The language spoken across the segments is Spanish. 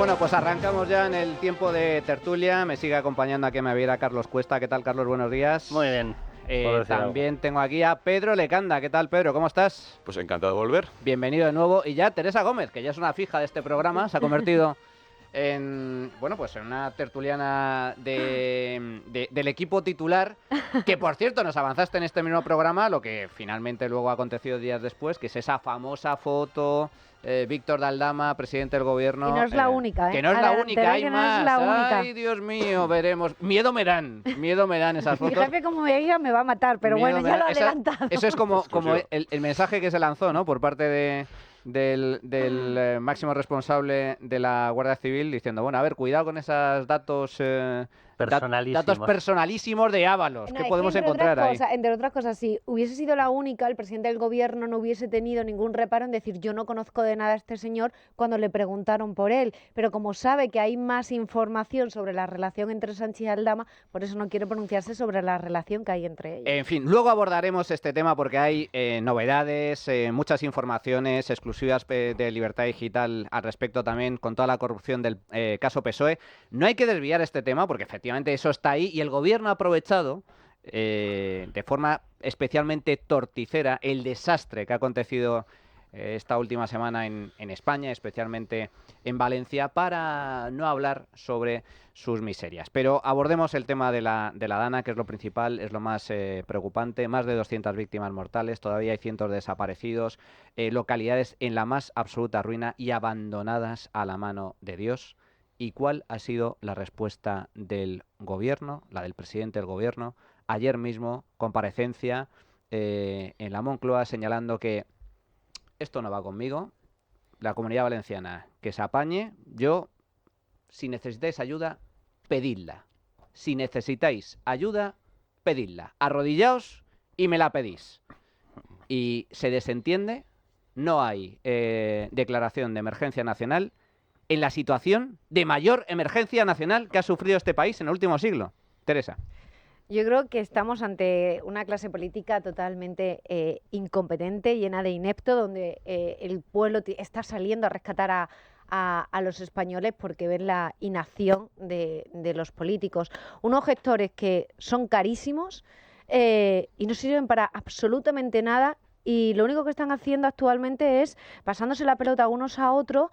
Bueno, pues arrancamos ya en el tiempo de tertulia. Me sigue acompañando aquí en Naviera Carlos Cuesta. ¿Qué tal, Carlos? Buenos días. Muy bien. También tengo aquí a Pedro Lecanda. ¿Qué tal, Pedro? ¿Cómo estás? Pues encantado de volver. Bienvenido de nuevo. Y ya Teresa Gómez, que ya es una fija de este programa, se ha convertido en, bueno, pues en una tertuliana del equipo titular, que por cierto nos avanzaste en este mismo programa, lo que finalmente luego ha acontecido días después, que es esa famosa foto, Víctor de Aldama, presidente del gobierno. Y no es la única, ¿eh? Que no es la única, hay más. No es la única. Ay, Dios mío, veremos. Miedo me dan esas fotos. Mi jefe, como me diga, me va a matar, pero Miedo bueno, me ya dan. lo he adelantado. Eso es como el mensaje que se lanzó, ¿no?, por parte del máximo responsable de la Guardia Civil, diciendo, bueno, a ver, cuidado con esos datos datos personalísimos de Ábalos. No, ¿Qué podemos encontrar ahí? Entre otras cosas, si hubiese sido la única, el presidente del gobierno no hubiese tenido ningún reparo en decir yo no conozco de nada a este señor cuando le preguntaron por él, pero como sabe que hay más información sobre la relación entre Sánchez y Aldama, por eso no quiere pronunciarse sobre la relación que hay entre ellos. En fin, luego abordaremos este tema porque hay novedades, muchas informaciones exclusivas de Libertad Digital al respecto también con toda la corrupción del caso PSOE. No hay que desviar este tema porque efectivamente eso está ahí y el gobierno ha aprovechado de forma especialmente torticera el desastre que ha acontecido esta última semana en España, especialmente en Valencia, para no hablar sobre sus miserias. Pero abordemos el tema de la Dana, que es lo principal, es lo más preocupante. Más de 200 víctimas mortales, todavía hay cientos de desaparecidos, localidades en la más absoluta ruina y abandonadas a la mano de Dios. ¿Y cuál ha sido la respuesta del gobierno, la del presidente del gobierno? Ayer mismo, comparecencia en la Moncloa señalando que esto no va conmigo, la Comunidad Valenciana que se apañe, yo, si necesitáis ayuda, pedidla. Si necesitáis ayuda, pedidla. Arrodillaos y me la pedís. Y se desentiende, no hay declaración de emergencia nacional en la situación de mayor emergencia nacional que ha sufrido este país en el último siglo. Teresa. Yo creo que estamos ante una clase política totalmente incompetente, llena de inepto, donde el pueblo está saliendo a rescatar a los españoles porque ven la inacción de los políticos. Unos gestores que son carísimos y no sirven para absolutamente nada. Y lo único que están haciendo actualmente es pasándose la pelota unos a otros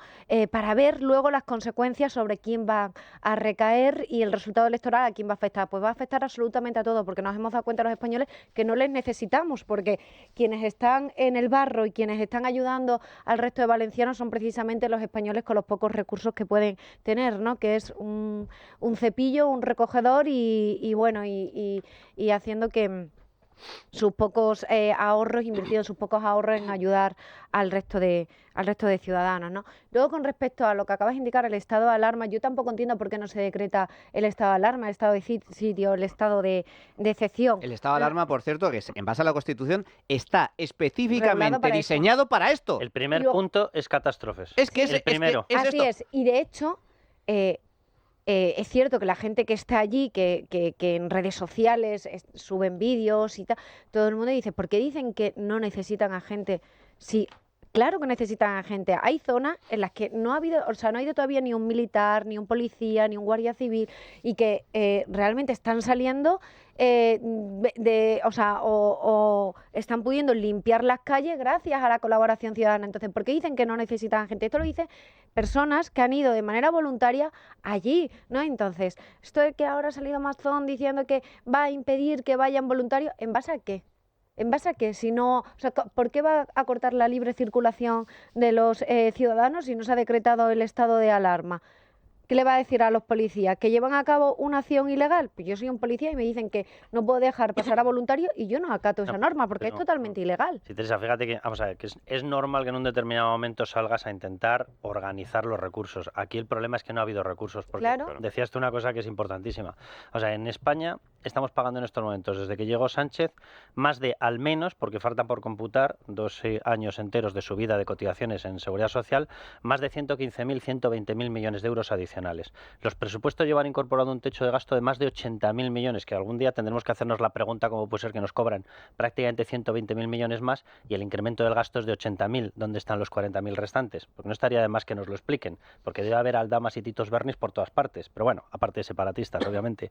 para ver luego las consecuencias sobre quién va a recaer y el resultado electoral a quién va a afectar. Pues va a afectar absolutamente a todos, porque nos hemos dado cuenta los españoles que no les necesitamos, porque quienes están en el barro y quienes están ayudando al resto de valencianos son precisamente los españoles con los pocos recursos que pueden tener, ¿no? Que es un cepillo, un recogedor y haciendo que sus pocos ahorros, invirtiendo sus pocos ahorros en ayudar al resto de ciudadanos, ¿no? Luego, con respecto a lo que acabas de indicar, el estado de alarma, yo tampoco entiendo por qué no se decreta el estado de alarma, el estado de sitio, el estado de excepción. El estado de alarma, por cierto, que en base a la Constitución está específicamente diseñado para esto. El primer punto es catástrofes. Es que es el primero. Así es, y de hecho es cierto que la gente que está allí, que en redes sociales suben vídeos y tal, todo el mundo dice, ¿por qué dicen que no necesitan a gente? Sí, claro que necesitan a gente. Hay zonas en las que no ha habido todavía ni un militar, ni un policía, ni un guardia civil, y que realmente están saliendo o están pudiendo limpiar las calles gracias a la colaboración ciudadana. Entonces, ¿por qué dicen que no necesitan gente? Esto lo dicen personas que han ido de manera voluntaria allí, ¿no? Entonces, esto de que ahora ha salido Mazón diciendo que va a impedir que vayan voluntarios, ¿en base a qué? ¿En base a qué? Si no, ¿por qué va a cortar la libre circulación de los ciudadanos si no se ha decretado el estado de alarma? ¿Qué le va a decir a los policías? ¿Que llevan a cabo una acción ilegal? Pues yo soy un policía y me dicen que no puedo dejar pasar a voluntarios y yo no acato esa norma porque es totalmente ilegal. Sí, Teresa, fíjate que, vamos a ver, que es normal que en un determinado momento salgas a intentar organizar los recursos. Aquí el problema es que no ha habido recursos, porque decías tú una cosa que es importantísima. O sea, en España estamos pagando en estos momentos, desde que llegó Sánchez, más de, al menos, porque falta por computar 2 años enteros de subida de cotizaciones en Seguridad Social, más de 115.000, 120.000 millones de euros adicionales. Los presupuestos llevan incorporado un techo de gasto de más de 80.000 millones, que algún día tendremos que hacernos la pregunta cómo puede ser que nos cobran prácticamente 120.000 millones más y el incremento del gasto es de 80.000. ¿Dónde están los 40.000 restantes? Porque no estaría de más que nos lo expliquen, porque debe haber aldamas y titos bernis por todas partes, pero bueno, aparte de separatistas, obviamente.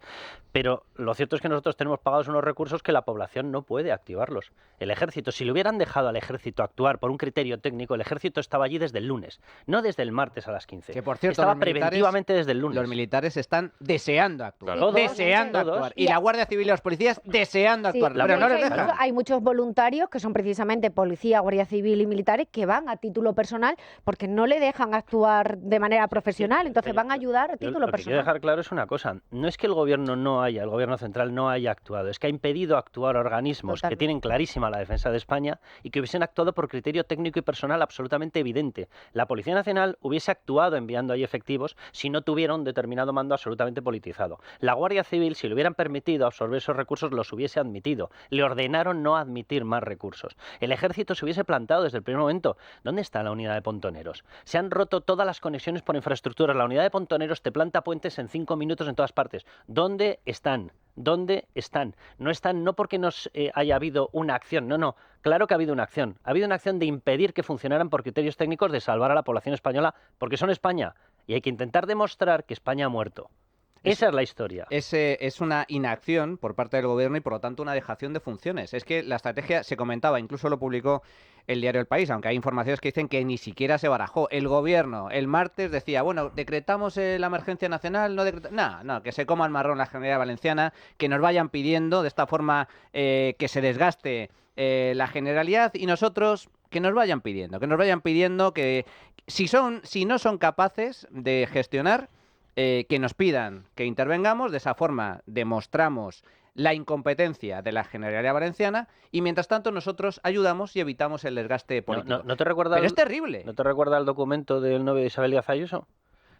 Pero lo cierto es que nosotros tenemos pagados unos recursos que la población no puede activarlos. El ejército, si le hubieran dejado al ejército actuar por un criterio técnico, el ejército estaba allí desde el lunes, no desde el martes a las 15. Que por cierto, estaba preventivamente desde el lunes. Los militares están deseando actuar. Claro. Deseando Todos. actuar. Y la Guardia Civil y los policías deseando Sí, actuar. la Pero no les policía- dejan. hay muchos voluntarios que son precisamente policía, guardia civil y militares que van a título personal porque no le dejan actuar de manera profesional, entonces Pero van a ayudar a Yo título lo que quiero personal. dejar claro es una cosa, no es que el gobierno central no haya actuado, es que ha impedido actuar a organismos que Totalmente. tienen clarísima la defensa de España y que hubiesen actuado por criterio técnico y personal absolutamente evidente. La Policía Nacional hubiese actuado enviando ahí efectivos si no tuviera un determinado mando absolutamente politizado. La Guardia Civil, si le hubieran permitido absorber esos recursos, los hubiese admitido. Le ordenaron no admitir más recursos. El Ejército se hubiese plantado desde el primer momento. ¿Dónde está la unidad de pontoneros? Se han roto todas las conexiones por infraestructuras. La unidad de pontoneros te planta puentes en 5 minutos en todas partes. ¿Dónde están? ¿Dónde están? No están no porque nos haya habido una acción, no. Claro que ha habido una acción. Ha habido una acción de impedir que funcionaran por criterios técnicos de salvar a la población española porque son España. Y hay que intentar demostrar que España ha muerto. Esa es la historia. Es una inacción por parte del gobierno y por lo tanto una dejación de funciones. Es que la estrategia se comentaba, incluso lo publicó el diario El País, aunque hay informaciones que dicen que ni siquiera se barajó. El gobierno el martes decía, bueno, decretamos la emergencia nacional, no, que se coma el marrón la Generalidad Valenciana, que nos vayan pidiendo de esta forma que se desgaste la Generalidad y nosotros que nos vayan pidiendo que si no son capaces de gestionar, que nos pidan que intervengamos, de esa forma demostramos la incompetencia de la Generalidad Valenciana y mientras tanto nosotros ayudamos y evitamos el desgaste político. ¿No te recuerda Pero es terrible. ¿No te recuerda el documento del novio de Isabel Díaz Ayuso?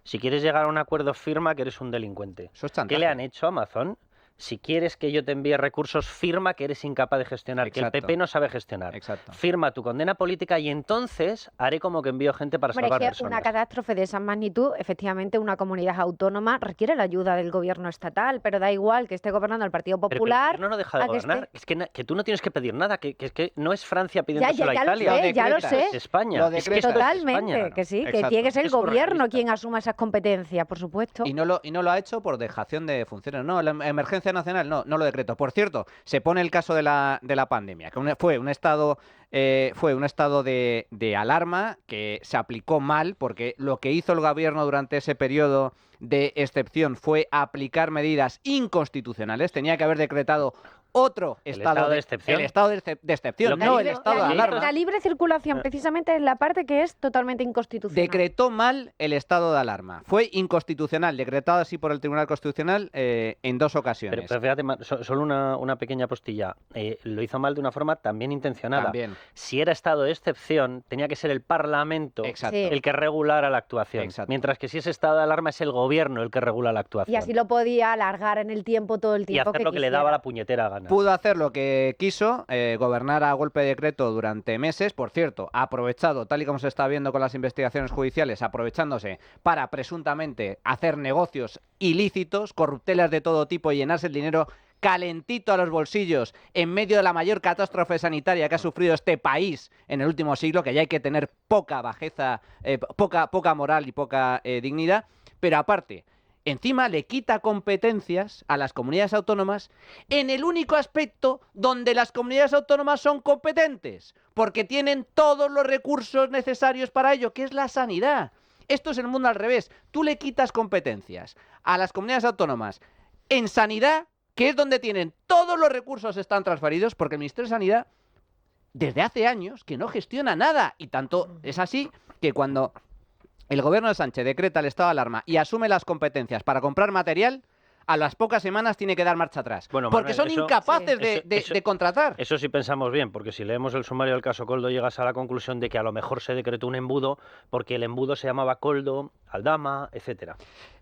Si quieres llegar a un acuerdo, firma que eres un delincuente. Eso es chantaje. ¿Qué le han hecho a Amazon? Si quieres que yo te envíe recursos, firma que eres incapaz de gestionar, que el Exacto. PP no sabe gestionar. Exacto. Firma tu condena política y entonces haré como que envío gente para Hombre, salvar es que una personas. catástrofe de esa magnitud, efectivamente, una comunidad autónoma requiere la ayuda del gobierno estatal, pero da igual que esté gobernando el Partido Pero que el Popular. gobierno no deja de a que gobernar. esté- Es que tú no tienes que pedir nada, que es que no es Francia pidiéndoselo a ya lo Italia. sé, ya lo decretas. sé. Es España. Lo Es que esto decretas. es Totalmente, España. que sí, que Exacto. tiene que ser el Es gobierno surrealista. quien asuma esas competencias, por supuesto. Y no lo ha hecho por dejación de funciones. No, la emergencia nacional no lo decreto. Por cierto, se pone el caso de la pandemia, que fue un estado de alarma que se aplicó mal, porque lo que hizo el gobierno durante ese periodo de excepción fue aplicar medidas inconstitucionales. Tenía que haber decretado otro estado de excepción. El estado de excepción, Lo que no hizo- el estado de la alarma. La libre circulación, precisamente, es la parte que es totalmente inconstitucional. Decretó mal el estado de alarma. Fue inconstitucional, decretado así por el Tribunal Constitucional en 2 ocasiones. Pero fíjate, solo una pequeña postilla. Lo hizo mal de una forma también intencionada. También. Si era estado de excepción, tenía que ser el Parlamento Exacto. Sí. el que regulara la actuación. Exacto. Mientras que si es estado de alarma, es el gobierno el que regula la actuación. Y así lo podía alargar en el tiempo todo el Y tiempo hacer lo que le quisiera. daba la puñetera gana. Pudo hacer lo que quiso, gobernar a golpe de decreto durante meses. Por cierto, aprovechado, tal y como se está viendo con las investigaciones judiciales, aprovechándose para presuntamente hacer negocios ilícitos, corruptelas de todo tipo y llenarse el dinero calentito a los bolsillos en medio de la mayor catástrofe sanitaria que ha sufrido este país en el último siglo, que ya hay que tener poca bajeza, poca moral y poca dignidad. Pero aparte, encima le quita competencias a las comunidades autónomas en el único aspecto donde las comunidades autónomas son competentes, porque tienen todos los recursos necesarios para ello, que es la sanidad. Esto es el mundo al revés. Tú le quitas competencias a las comunidades autónomas en sanidad, que es donde tienen todos los recursos están transferidos, porque el Ministerio de Sanidad desde hace años que no gestiona nada. Y tanto es así que cuando el gobierno de Sánchez decreta el estado de alarma y asume las competencias para comprar material, a las pocas semanas tiene que dar marcha atrás. Bueno, porque Manuel, son incapaces eso- de contratar. Eso sí pensamos bien, porque si leemos el sumario del caso Coldo llegas a la conclusión de que a lo mejor se decretó un embudo porque el embudo se llamaba Coldo, Aldama, etcétera.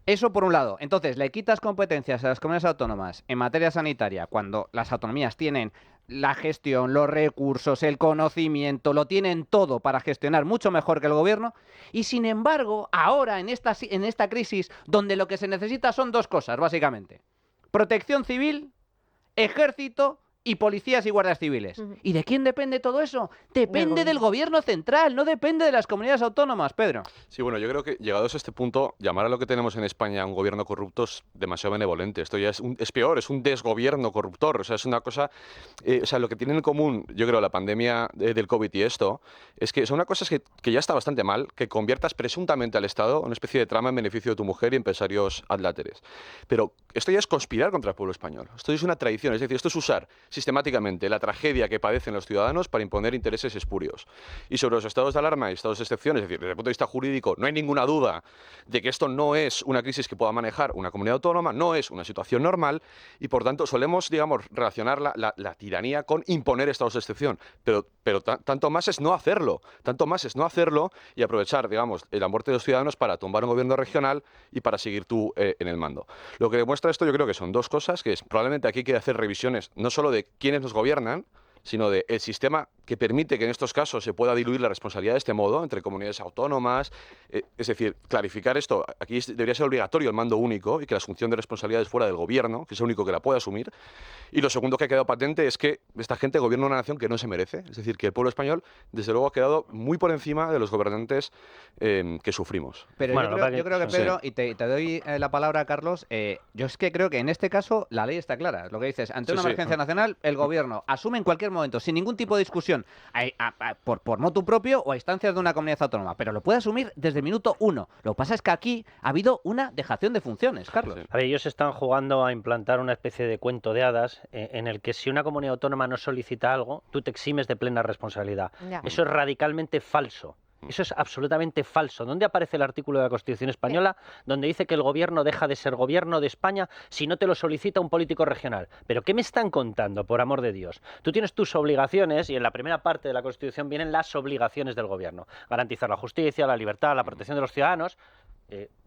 Eso por un lado. Entonces, le quitas competencias a las comunidades autónomas en materia sanitaria cuando las autonomías tienen la gestión, los recursos, el conocimiento, lo tienen todo para gestionar mucho mejor que el gobierno. Y sin embargo, ahora en esta crisis, donde lo que se necesita son dos cosas, básicamente: protección civil, ejército y policías y guardias civiles. ¿Y de quién depende todo eso? Depende del gobierno central, no depende de las comunidades autónomas, Pedro. Sí, bueno, yo creo que llegados a este punto, llamar a lo que tenemos en España un gobierno corrupto es demasiado benevolente. Esto ya es peor, es un desgobierno corruptor. O sea, es una cosa... o sea, lo que tienen en común, yo creo, la pandemia del COVID y esto, es que son una cosa que ya está bastante mal, que conviertas presuntamente al Estado en una especie de trama en beneficio de tu mujer y empresarios adláteres. Pero esto ya es conspirar contra el pueblo español. Esto es una traición, es decir, esto es usar sistemáticamente la tragedia que padecen los ciudadanos para imponer intereses espurios. Y sobre los estados de alarma y estados de excepción, es decir, desde el punto de vista jurídico, no hay ninguna duda de que esto no es una crisis que pueda manejar una comunidad autónoma, no es una situación normal, y por tanto solemos, digamos, relacionar la tiranía con imponer estados de excepción. Pero tanto más es no hacerlo, y aprovechar, digamos, la muerte de los ciudadanos para tumbar un gobierno regional y para seguir tú en el mando. Lo que demuestra esto, yo creo que son dos cosas, que es probablemente aquí hay que hacer revisiones no solo de quiénes nos gobiernan, sino del sistema que permite que en estos casos se pueda diluir la responsabilidad de este modo entre comunidades autónomas. Es decir, clarificar esto. Aquí debería ser obligatorio el mando único y que la asunción de responsabilidades fuera del gobierno, que es el único que la puede asumir. Y lo segundo que ha quedado patente es que esta gente gobierna una nación que no se merece. Es decir, que el pueblo español, desde luego, ha quedado muy por encima de los gobernantes que sufrimos. Pero Bueno, yo creo que Pedro, sí. y te doy la palabra, Carlos, yo es que creo que en este caso la ley está clara. Lo que dices, ante una Sí, sí. emergencia nacional, el gobierno asume en cualquier momento, sin ningún tipo de discusión, por motu propio o a instancias de una comunidad autónoma, pero lo puede asumir desde el minuto uno. Lo que pasa es que aquí ha habido una dejación de funciones, Carlos. Sí. A ver, ellos están jugando a implantar una especie de cuento de hadas en el que si una comunidad autónoma no solicita algo, tú te eximes de plena responsabilidad. Ya. Eso es radicalmente falso. Eso es absolutamente falso. ¿Dónde aparece el artículo de la Constitución española donde dice que el gobierno deja de ser gobierno de España si no te lo solicita un político regional? ¿Pero qué me están contando, por amor de Dios? Tú tienes tus obligaciones y en la primera parte de la Constitución vienen las obligaciones del gobierno. Garantizar la justicia, la libertad, la protección de los ciudadanos.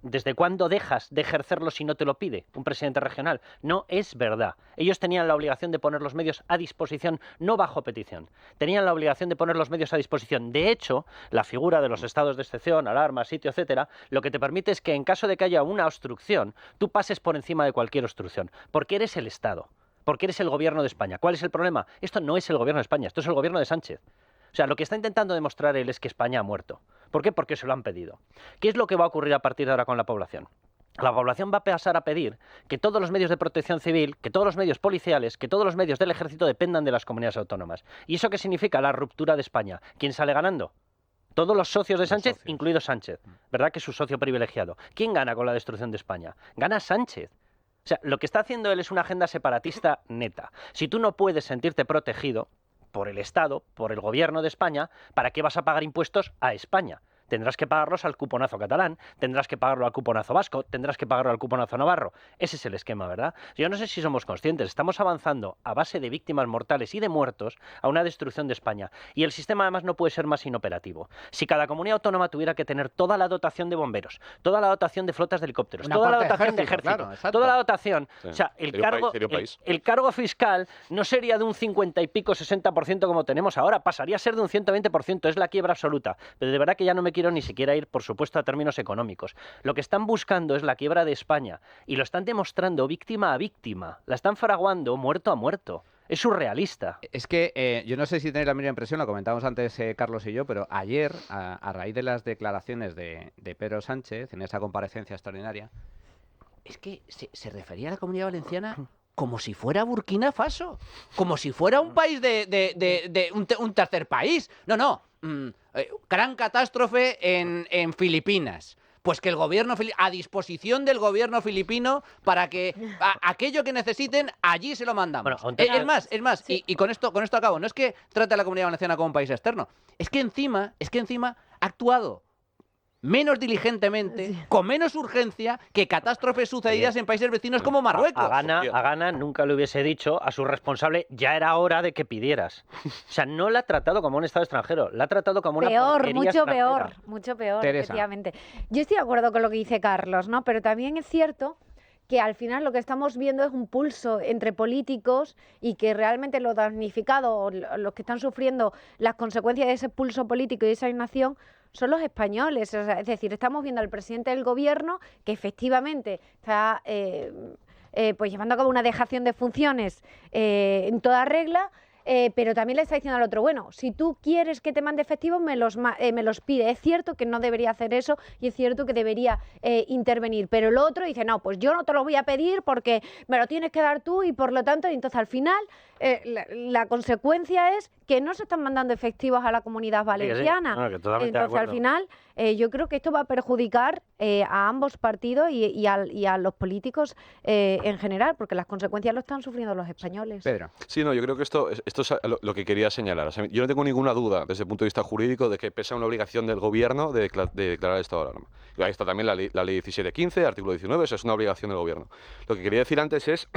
¿Desde cuándo dejas de ejercerlo si no te lo pide un presidente regional? No es verdad. Ellos tenían la obligación de poner los medios a disposición, no bajo petición. Tenían la obligación de poner los medios a disposición. De hecho, la figura de los estados de excepción, alarma, sitio, etcétera, lo que te permite es que en caso de que haya una obstrucción, tú pases por encima de cualquier obstrucción, porque eres el Estado, porque eres el gobierno de España. ¿Cuál es el problema? Esto no es el gobierno de España, esto es el gobierno de Sánchez. O sea, lo que está intentando demostrar él es que España ha muerto. ¿Por qué? Porque se lo han pedido. ¿Qué es lo que va a ocurrir a partir de ahora con la población? La población va a pasar a pedir que todos los medios de protección civil, que todos los medios policiales, que todos los medios del ejército dependan de las comunidades autónomas. ¿Y eso qué significa? La ruptura de España. ¿Quién sale ganando? Todos los socios de Sánchez, incluido Sánchez. ¿Verdad que es su socio privilegiado? ¿Quién gana con la destrucción de España? Gana Sánchez. O sea, lo que está haciendo él es una agenda separatista neta. Si tú no puedes sentirte protegido por el Estado, por el gobierno de España, ¿para qué vas a pagar impuestos a España? Tendrás que pagarlos al cuponazo catalán, tendrás que pagarlo al cuponazo vasco, tendrás que pagarlo al cuponazo navarro. Ese es el esquema, ¿verdad? Yo no sé si somos conscientes, estamos avanzando a base de víctimas mortales y de muertos a una destrucción de España. Y el sistema además no puede ser más inoperativo. Si cada comunidad autónoma tuviera que tener toda la dotación de bomberos, toda la dotación de flotas de helicópteros, Una toda la parte de dotación de ejército, ejército, claro, exacto. toda la dotación, Sí. o sea, Sería un país. el cargo fiscal no sería de un 50 y pico, 60% como tenemos ahora, pasaría a ser de un 120%, es la quiebra absoluta. Pero de verdad que ya no me quiero ni siquiera ir, por supuesto, a términos económicos. Lo que están buscando es la quiebra de España y lo están demostrando víctima a víctima, la están fraguando muerto a muerto. Es surrealista. Es que yo no sé si tenéis la misma impresión, lo comentábamos antes Carlos y yo, pero ayer, a raíz de las declaraciones de Pedro Sánchez en esa comparecencia extraordinaria, es que se refería a la Comunidad Valenciana como si fuera Burkina Faso, como si fuera un país de un tercer país. No, gran catástrofe en Filipinas. Pues que el gobierno a disposición del gobierno filipino para que aquello que necesiten allí se lo mandamos. Bueno, Es más, Sí. y con esto acabo. No es que trate a la Comunidad Valenciana como un país externo, es que encima ha actuado menos diligentemente, con menos urgencia que catástrofes sucedidas en países vecinos como Marruecos. A Ghana nunca le hubiese dicho a su responsable, ya era hora de que pidieras. O sea, no la ha tratado como un Estado extranjero, la ha tratado como una porquería extranjera. Mucho peor, Teresa. efectivamente. Yo estoy de acuerdo con lo que dice Carlos, ¿no? Pero también es cierto que al final lo que estamos viendo es un pulso entre políticos y que realmente los damnificados, los que están sufriendo las consecuencias de ese pulso político y de esa inacción, son los españoles. O sea, es decir, estamos viendo al presidente del gobierno que efectivamente está pues llevando a cabo una dejación de funciones en toda regla, pero también le está diciendo al otro, bueno, si tú quieres que te mande efectivos, me los pide. Es cierto que no debería hacer eso y es cierto que debería intervenir, pero el otro dice, no, pues yo no te lo voy a pedir porque me lo tienes que dar tú y por lo tanto, y entonces al final la consecuencia es que no se están mandando efectivos a la Comunidad Valenciana. Sí. No, que totalmente entonces al final yo creo que esto va a perjudicar a ambos partidos y a los políticos en general, porque las consecuencias lo están sufriendo los españoles. Pedro. Sí, no, yo creo que esto es lo que quería señalar. O sea, yo no tengo ninguna duda desde el punto de vista jurídico de que pesa una obligación del gobierno de declarar el estado de alarma. Y ahí está también la ley 1715, artículo 19, eso es una obligación del gobierno. Lo que quería decir antes es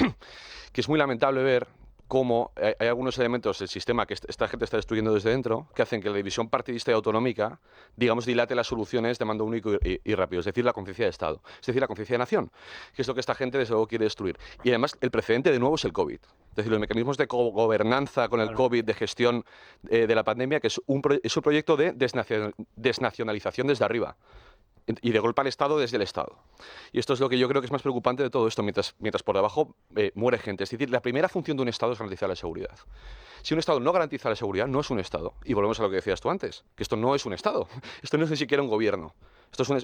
que es muy lamentable ver cómo hay algunos elementos del sistema que esta gente está destruyendo desde dentro que hacen que la división partidista y autonómica, digamos, dilate las soluciones de mando único y rápido, es decir, la conciencia de Estado, es decir, la conciencia de nación, que es lo que esta gente desde luego quiere destruir. Y además el precedente de nuevo es el COVID, es decir, los mecanismos de gobernanza con el COVID, de gestión de la pandemia, que es un proyecto de desnacionalización desde arriba. Y de golpe al Estado desde el Estado. Y esto es lo que yo creo que es más preocupante de todo esto, mientras por debajo muere gente. Es decir, la primera función de un Estado es garantizar la seguridad. Si un Estado no garantiza la seguridad, no es un Estado. Y volvemos a lo que decías tú antes, que esto no es un Estado. Esto no es ni siquiera un gobierno. Esto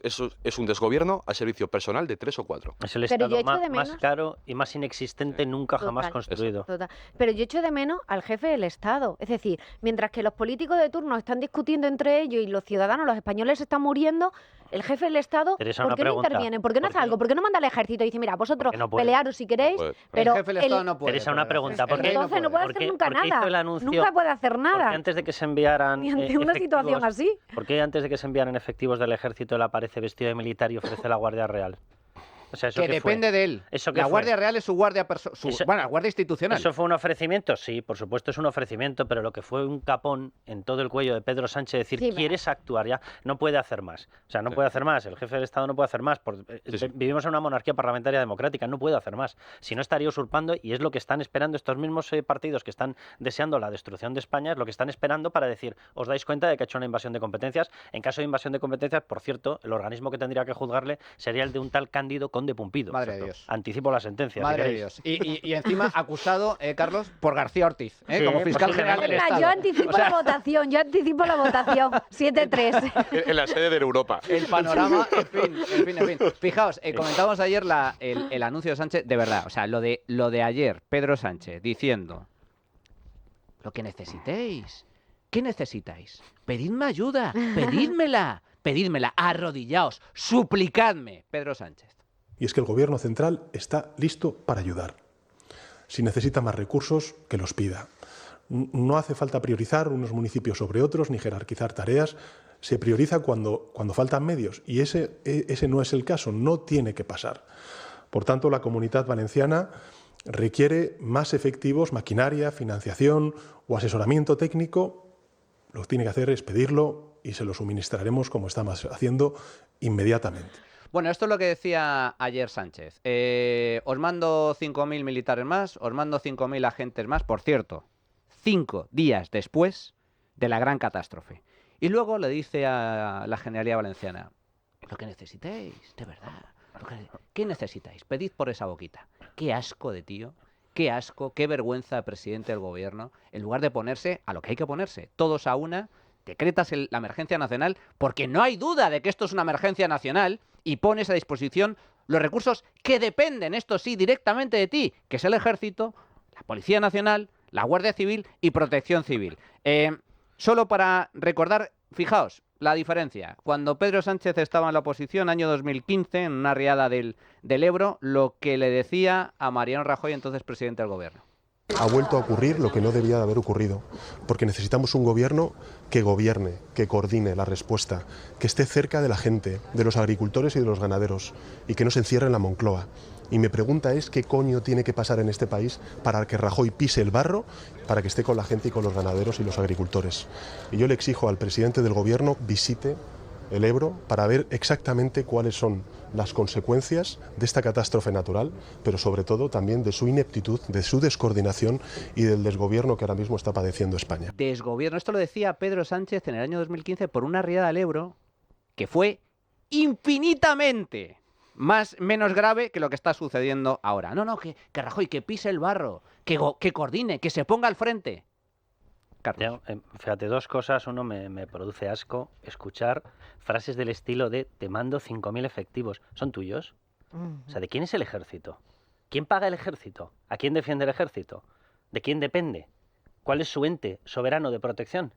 es un desgobierno al servicio personal de 3 o 4. Es el Estado más caro y más inexistente nunca jamás construido. Total. Pero yo echo de menos al jefe del Estado. Es decir, mientras que los políticos de turno están discutiendo entre ellos y los ciudadanos, los españoles se están muriendo, el jefe del Estado, Teresa, ¿por qué no interviene? ¿Por qué no hace algo? ¿Por qué no manda al ejército y dice, mira, vosotros pelearos si queréis, pero el jefe del Estado no puede? Teresa, una pregunta. ¿Por qué entonces no puede hacer nunca nada? Nunca puede hacer nada. Porque antes de que se enviaran ni ante una situación así. ¿Por qué antes de que se enviaran efectivos del ejército él aparece vestido de militar y ofrece la Guardia Real? O sea, que depende de él. La Guardia Real es su guardia la guardia institucional. ¿Eso fue un ofrecimiento? Sí, por supuesto es un ofrecimiento, pero lo que fue un capón en todo el cuello de Pedro Sánchez, decir, sí, ¿quieres actuar ya? No puede hacer más. O sea, no puede hacer más. El jefe del Estado no puede hacer más. Vivimos en una monarquía parlamentaria democrática, no puede hacer más. Si no, estaría usurpando, y es lo que están esperando estos mismos partidos que están deseando la destrucción de España, es lo que están esperando para decir, ¿os dais cuenta de que ha hecho una invasión de competencias? En caso de invasión de competencias, por cierto, el organismo que tendría que juzgarle sería el de un tal Cándido Conde Pumpido. Madre de Dios. Anticipo la sentencia. Madre de Dios. Y encima acusado, Carlos, por García Ortiz, como fiscal general del Estado. Yo anticipo la votación, 7-3. En la sede de Europa. El panorama, en fin. Fijaos, comentamos ayer el anuncio de Sánchez, de verdad, o sea, lo de ayer, Pedro Sánchez diciendo, lo que necesitéis, ¿qué necesitáis? Pedidme ayuda, pedídmela, arrodillaos, suplicadme, Pedro Sánchez. Y es que el Gobierno central está listo para ayudar. Si necesita más recursos, que los pida. No hace falta priorizar unos municipios sobre otros ni jerarquizar tareas. Se prioriza cuando faltan medios y ese no es el caso, no tiene que pasar. Por tanto, la Comunidad Valenciana requiere más efectivos, maquinaria, financiación o asesoramiento técnico. Lo que tiene que hacer es pedirlo y se lo suministraremos, como estamos haciendo, inmediatamente. Bueno, esto es lo que decía ayer Sánchez. Os mando 5.000 militares más, os mando 5.000 agentes más, por cierto, 5 días después de la gran catástrofe. Y luego le dice a la Generalidad Valenciana, lo que necesitéis, de verdad, ¿qué necesitáis? Pedid por esa boquita. Qué asco de tío, qué asco, qué vergüenza de presidente del gobierno, en lugar de ponerse a lo que hay que ponerse, todos a una, decretas la emergencia nacional, porque no hay duda de que esto es una emergencia nacional, y pones a disposición los recursos que dependen, esto sí, directamente de ti, que es el Ejército, la Policía Nacional, la Guardia Civil y Protección Civil. Solo para recordar, fijaos, la diferencia. Cuando Pedro Sánchez estaba en la oposición, año 2015, en una riada del Ebro, lo que le decía a Mariano Rajoy, entonces presidente del Gobierno. Ha vuelto a ocurrir lo que no debía de haber ocurrido, porque necesitamos un gobierno que gobierne, que coordine la respuesta, que esté cerca de la gente, de los agricultores y de los ganaderos, y que no se encierre en la Moncloa. Y mi pregunta es, ¿qué coño tiene que pasar en este país para que Rajoy pise el barro, para que esté con la gente y con los ganaderos y los agricultores? Y yo le exijo al presidente del gobierno visite el Ebro para ver exactamente cuáles son las consecuencias de esta catástrofe natural, pero sobre todo también de su ineptitud, de su descoordinación y del desgobierno que ahora mismo está padeciendo España. Desgobierno. Esto lo decía Pedro Sánchez en el año 2015 por una riada al Ebro que fue infinitamente menos grave que lo que está sucediendo ahora. No, que Rajoy, que pise el barro, que coordine, que se ponga al frente. Carlos. Fíjate, dos cosas. Uno, me produce asco escuchar frases del estilo de te mando 5.000 efectivos. ¿Son tuyos? O sea, ¿de quién es el ejército? ¿Quién paga el ejército? ¿A quién defiende el ejército? ¿De quién depende? ¿Cuál es su ente soberano de protección?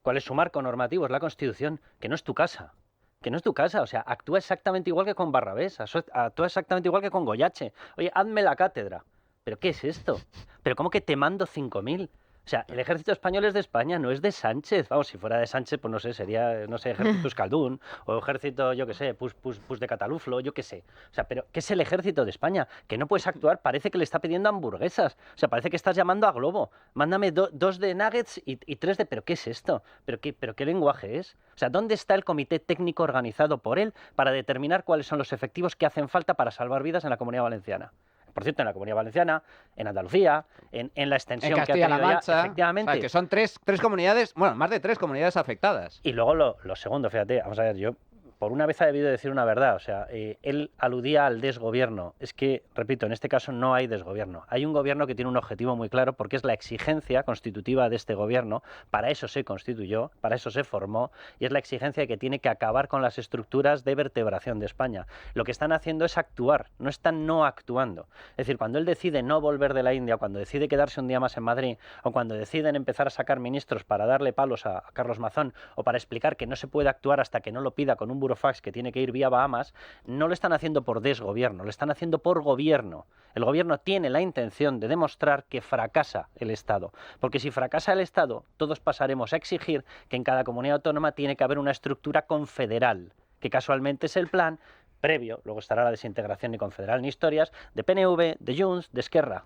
¿Cuál es su marco normativo? Es la Constitución, que no es tu casa. Que no es tu casa, o sea, actúa exactamente igual que con Barrabés, actúa exactamente igual que con Goyache. Oye, hazme la cátedra. ¿Pero qué es esto? ¿Pero cómo que te mando 5.000? O sea, el ejército español es de España, no es de Sánchez. Vamos, si fuera de Sánchez, pues no sé, sería, no sé, ejército Euskaldun, o ejército, yo qué sé, pus de Cataluflo, yo qué sé. O sea, pero ¿qué es el ejército de España? Que no puedes actuar, parece que le está pidiendo hamburguesas. O sea, parece que estás llamando a Globo. Mándame 2 de nuggets y 3 de... ¿Pero qué es esto? ¿Pero qué lenguaje es? O sea, ¿dónde está el comité técnico organizado por él para determinar cuáles son los efectivos que hacen falta para salvar vidas en la Comunidad Valenciana? Por cierto, en la Comunidad Valenciana, en Andalucía, en la extensión en que ha tenido Castilla-La Mancha, ya, efectivamente. O sea, que son tres comunidades, bueno, más de 3 comunidades afectadas. Y luego lo segundo, fíjate, vamos a ver, yo por una vez ha debido decir una verdad, o sea, él aludía al desgobierno. Es que, repito, en este caso no hay desgobierno. Hay un gobierno que tiene un objetivo muy claro porque es la exigencia constitutiva de este gobierno. Para eso se constituyó, para eso se formó, y es la exigencia de que tiene que acabar con las estructuras de vertebración de España. Lo que están haciendo es actuar, no están no actuando. Es decir, cuando él decide no volver de la India, cuando decide quedarse un día más en Madrid, o cuando deciden empezar a sacar ministros para darle palos a Carlos Mazón, o para explicar que no se puede actuar hasta que no lo pida con un burofax que tiene que ir vía Bahamas, no lo están haciendo por desgobierno, lo están haciendo por gobierno. El gobierno tiene la intención de demostrar que fracasa el Estado, porque si fracasa el Estado, todos pasaremos a exigir que en cada comunidad autónoma tiene que haber una estructura confederal, que casualmente es el plan previo, luego estará la desintegración ni confederal ni historias, de PNV, de Junts, de Esquerra.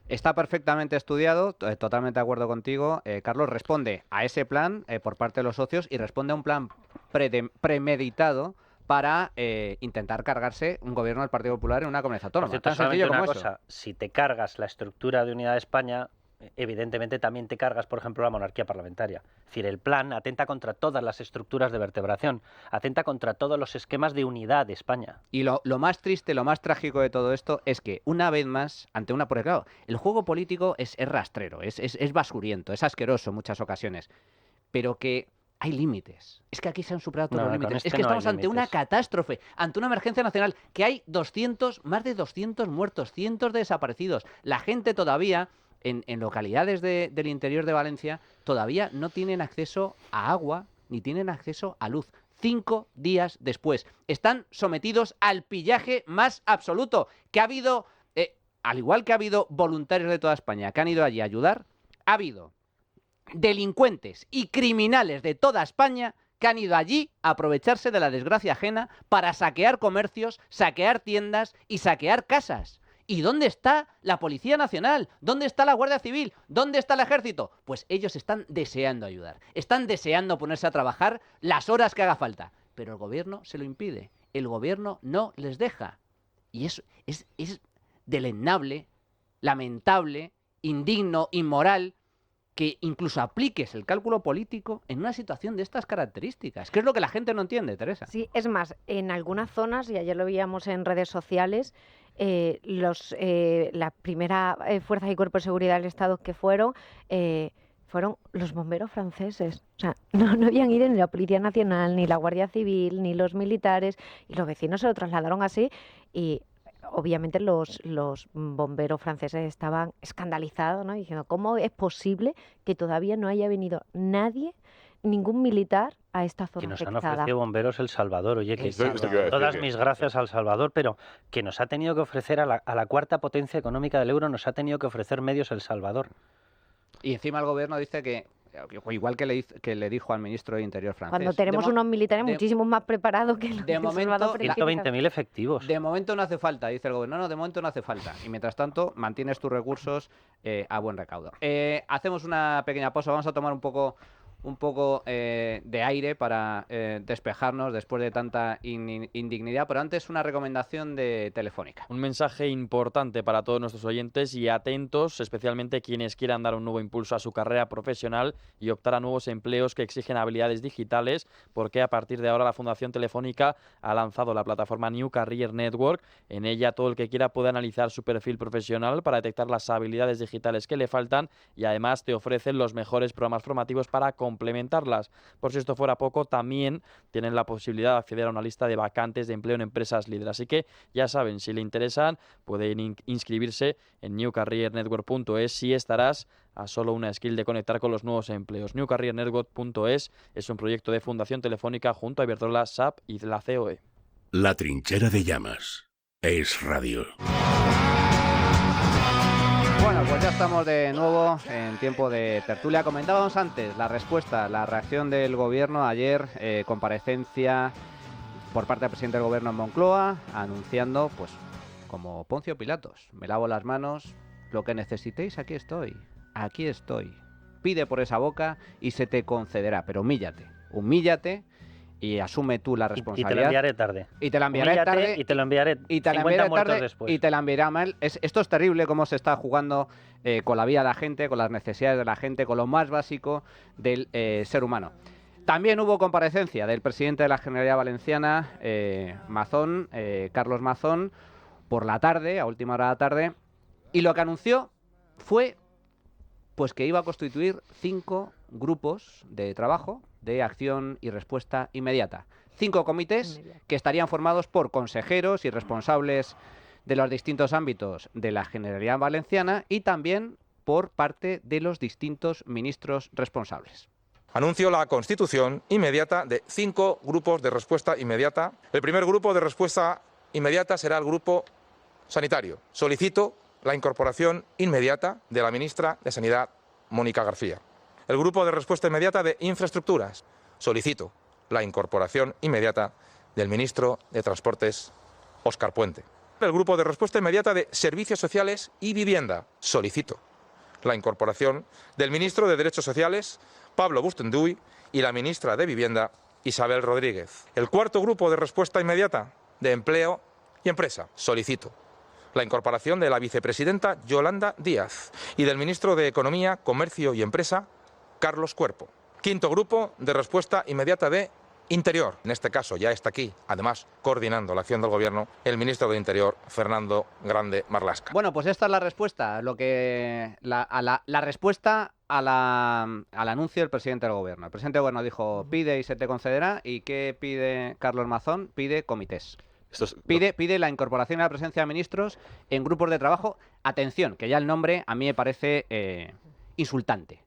Está perfectamente estudiado, totalmente de acuerdo contigo. Carlos, responde a ese plan por parte de los socios y responde a un plan premeditado para intentar cargarse un gobierno del Partido Popular en una comunidad autónoma. Por cierto, Tan sencillo como una eso. cosa, si te cargas la estructura de unidad de España, evidentemente también te cargas, por ejemplo, la monarquía parlamentaria. Es decir, el plan atenta contra todas las estructuras de vertebración, atenta contra todos los esquemas de unidad de España. Y lo más triste, lo más trágico de todo esto es que, una vez más, porque claro, el juego político es rastrero, es basuriento, es asqueroso en muchas ocasiones, pero que hay límites. Es que aquí se han superado todos los límites. Es que estamos ante una catástrofe, ante una emergencia nacional, que hay más de 200 muertos, cientos de desaparecidos. La gente todavía, en localidades del interior de Valencia, todavía no tienen acceso a agua ni tienen acceso a luz. 5 días después. Están sometidos al pillaje más absoluto. Que ha habido, al igual que ha habido voluntarios de toda España que han ido allí a ayudar, ha habido delincuentes y criminales de toda España que han ido allí a aprovecharse de la desgracia ajena para saquear comercios, saquear tiendas y saquear casas. ¿Y dónde está la Policía Nacional? ¿Dónde está la Guardia Civil? ¿Dónde está el Ejército? Pues ellos están deseando ayudar, están deseando ponerse a trabajar las horas que haga falta, pero el gobierno se lo impide, el gobierno no les deja. Y eso es deleznable, lamentable, indigno, inmoral, que incluso apliques el cálculo político en una situación de estas características, que es lo que la gente no entiende, Teresa. Sí, es más, en algunas zonas, y ayer lo veíamos en redes sociales, la primera fuerzas y cuerpos de seguridad del Estado que fueron los bomberos franceses. O sea, no habían ido ni la Policía Nacional, ni la Guardia Civil, ni los militares, y los vecinos se lo trasladaron así, y obviamente los bomberos franceses estaban escandalizados, ¿no? Diciendo, ¿cómo es posible que todavía no haya venido nadie ningún militar a esta zona Que nos han afectada. ofrecido bomberos El Salvador, oye, que Esto te iba a decir, todas que- mis gracias al Salvador, pero que nos ha tenido que ofrecer a la cuarta potencia económica del euro, nos ha tenido que ofrecer medios El Salvador. Y encima el gobierno dice que, igual que le dijo al ministro de Interior francés, Cuando tenemos unos militares de- muchísimo más preparados que los de de momento, Salvador, pero es que 120.000 efectivos. de momento no hace falta, dice el gobierno. No, de momento no hace falta. Y mientras tanto, mantienes tus recursos a buen recaudo. Hacemos una pequeña pausa, vamos a tomar un poco de aire para despejarnos después de tanta indignidad, pero antes una recomendación de Telefónica. Un mensaje importante para todos nuestros oyentes y atentos, especialmente quienes quieran dar un nuevo impulso a su carrera profesional y optar a nuevos empleos que exigen habilidades digitales, porque a partir de ahora la Fundación Telefónica ha lanzado la plataforma New Career Network. En ella todo el que quiera puede analizar su perfil profesional para detectar las habilidades digitales que le faltan y además te ofrecen los mejores programas formativos para complementarlas. Por si esto fuera poco, también tienen la posibilidad de acceder a una lista de vacantes de empleo en empresas líderes. Así que ya saben, si le interesan, pueden inscribirse en newcareernetwork.es y estarás a solo una skill de conectar con los nuevos empleos. newcareernetwork.es es un proyecto de Fundación Telefónica junto a Iberdrola, SAP y la COE. La trinchera de llamas. Es radio. Bueno, pues ya estamos de nuevo en tiempo de tertulia. Comentábamos antes la reacción del gobierno ayer, comparecencia por parte del presidente del gobierno en Moncloa, anunciando, pues, como Poncio Pilatos, me lavo las manos, lo que necesitéis, aquí estoy, pide por esa boca y se te concederá, pero humíllate y asume tú la Y te responsabilidad. lo enviaré tarde. Y te la enviaré Humíllate tarde. y te lo enviaré Y te la 50 enviaré muertos tarde después. y te la enviaré mal. Esto es terrible cómo se está jugando con la vida de la gente, con las necesidades de la gente, con lo más básico del ser humano. También hubo comparecencia del presidente de la Generalidad Valenciana, Mazón, Carlos Mazón, por la tarde, a última hora de la tarde, y lo que anunció fue pues que iba a constituir 5 grupos de trabajo de acción y respuesta inmediata. 5 comités que estarían formados por consejeros y responsables de los distintos ámbitos de la Generalidad Valenciana y también por parte de los distintos ministros responsables. Anuncio la constitución inmediata de 5 grupos de respuesta inmediata. El primer grupo de respuesta inmediata será el grupo sanitario. Solicito la incorporación inmediata de la ministra de Sanidad, Mónica García. El grupo de respuesta inmediata de infraestructuras. Solicito la incorporación inmediata del ministro de Transportes, Óscar Puente. El grupo de respuesta inmediata de servicios sociales y vivienda. Solicito la incorporación del ministro de Derechos Sociales, Pablo Bustenduy, y la ministra de Vivienda, Isabel Rodríguez. El cuarto grupo de respuesta inmediata de empleo y empresa. Solicito la incorporación de la vicepresidenta Yolanda Díaz y del ministro de Economía, Comercio y Empresa, Carlos Cuerpo. Quinto grupo de respuesta inmediata de Interior. En este caso ya está aquí, además, coordinando la acción del Gobierno, el ministro de Interior, Fernando Grande Marlaska. Bueno, pues esta es la respuesta, la respuesta al anuncio del presidente del Gobierno. El presidente del Gobierno dijo, pide y se te concederá. ¿Y qué pide Carlos Mazón? Pide comités. Pide la incorporación y la presencia de ministros en grupos de trabajo. Atención, que ya el nombre a mí me parece insultante.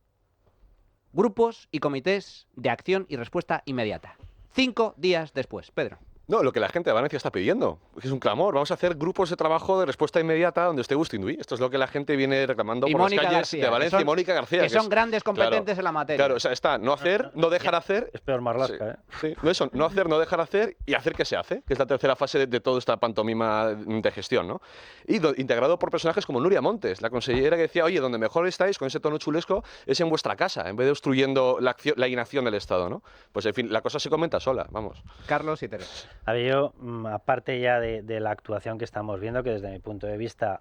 Grupos y comités de acción y respuesta inmediata. 5 días después. Pedro. No, lo que la gente de Valencia está pidiendo, es un clamor. Vamos a hacer grupos de trabajo de respuesta inmediata donde esté Bustenduy. Esto es lo que la gente viene reclamando Y por Mónica las calles García, de Valencia y Mónica García. Que son grandes competentes en la materia. Claro, o sea, está no hacer, no dejar hacer. Es peor Marlaska, Sí, no hacer, no dejar hacer y hacer que se hace, que es la tercera fase de toda esta pantomima de gestión, ¿no? Y integrado por personajes como Nuria Montes, la consellera que decía, oye, donde mejor estáis con ese tono chulesco es en vuestra casa, en vez de obstruyendo la inacción del Estado, ¿no? Pues en fin, la cosa se comenta sola, vamos. Carlos y Teresa. A ver, yo, aparte ya de la actuación que estamos viendo, que desde mi punto de vista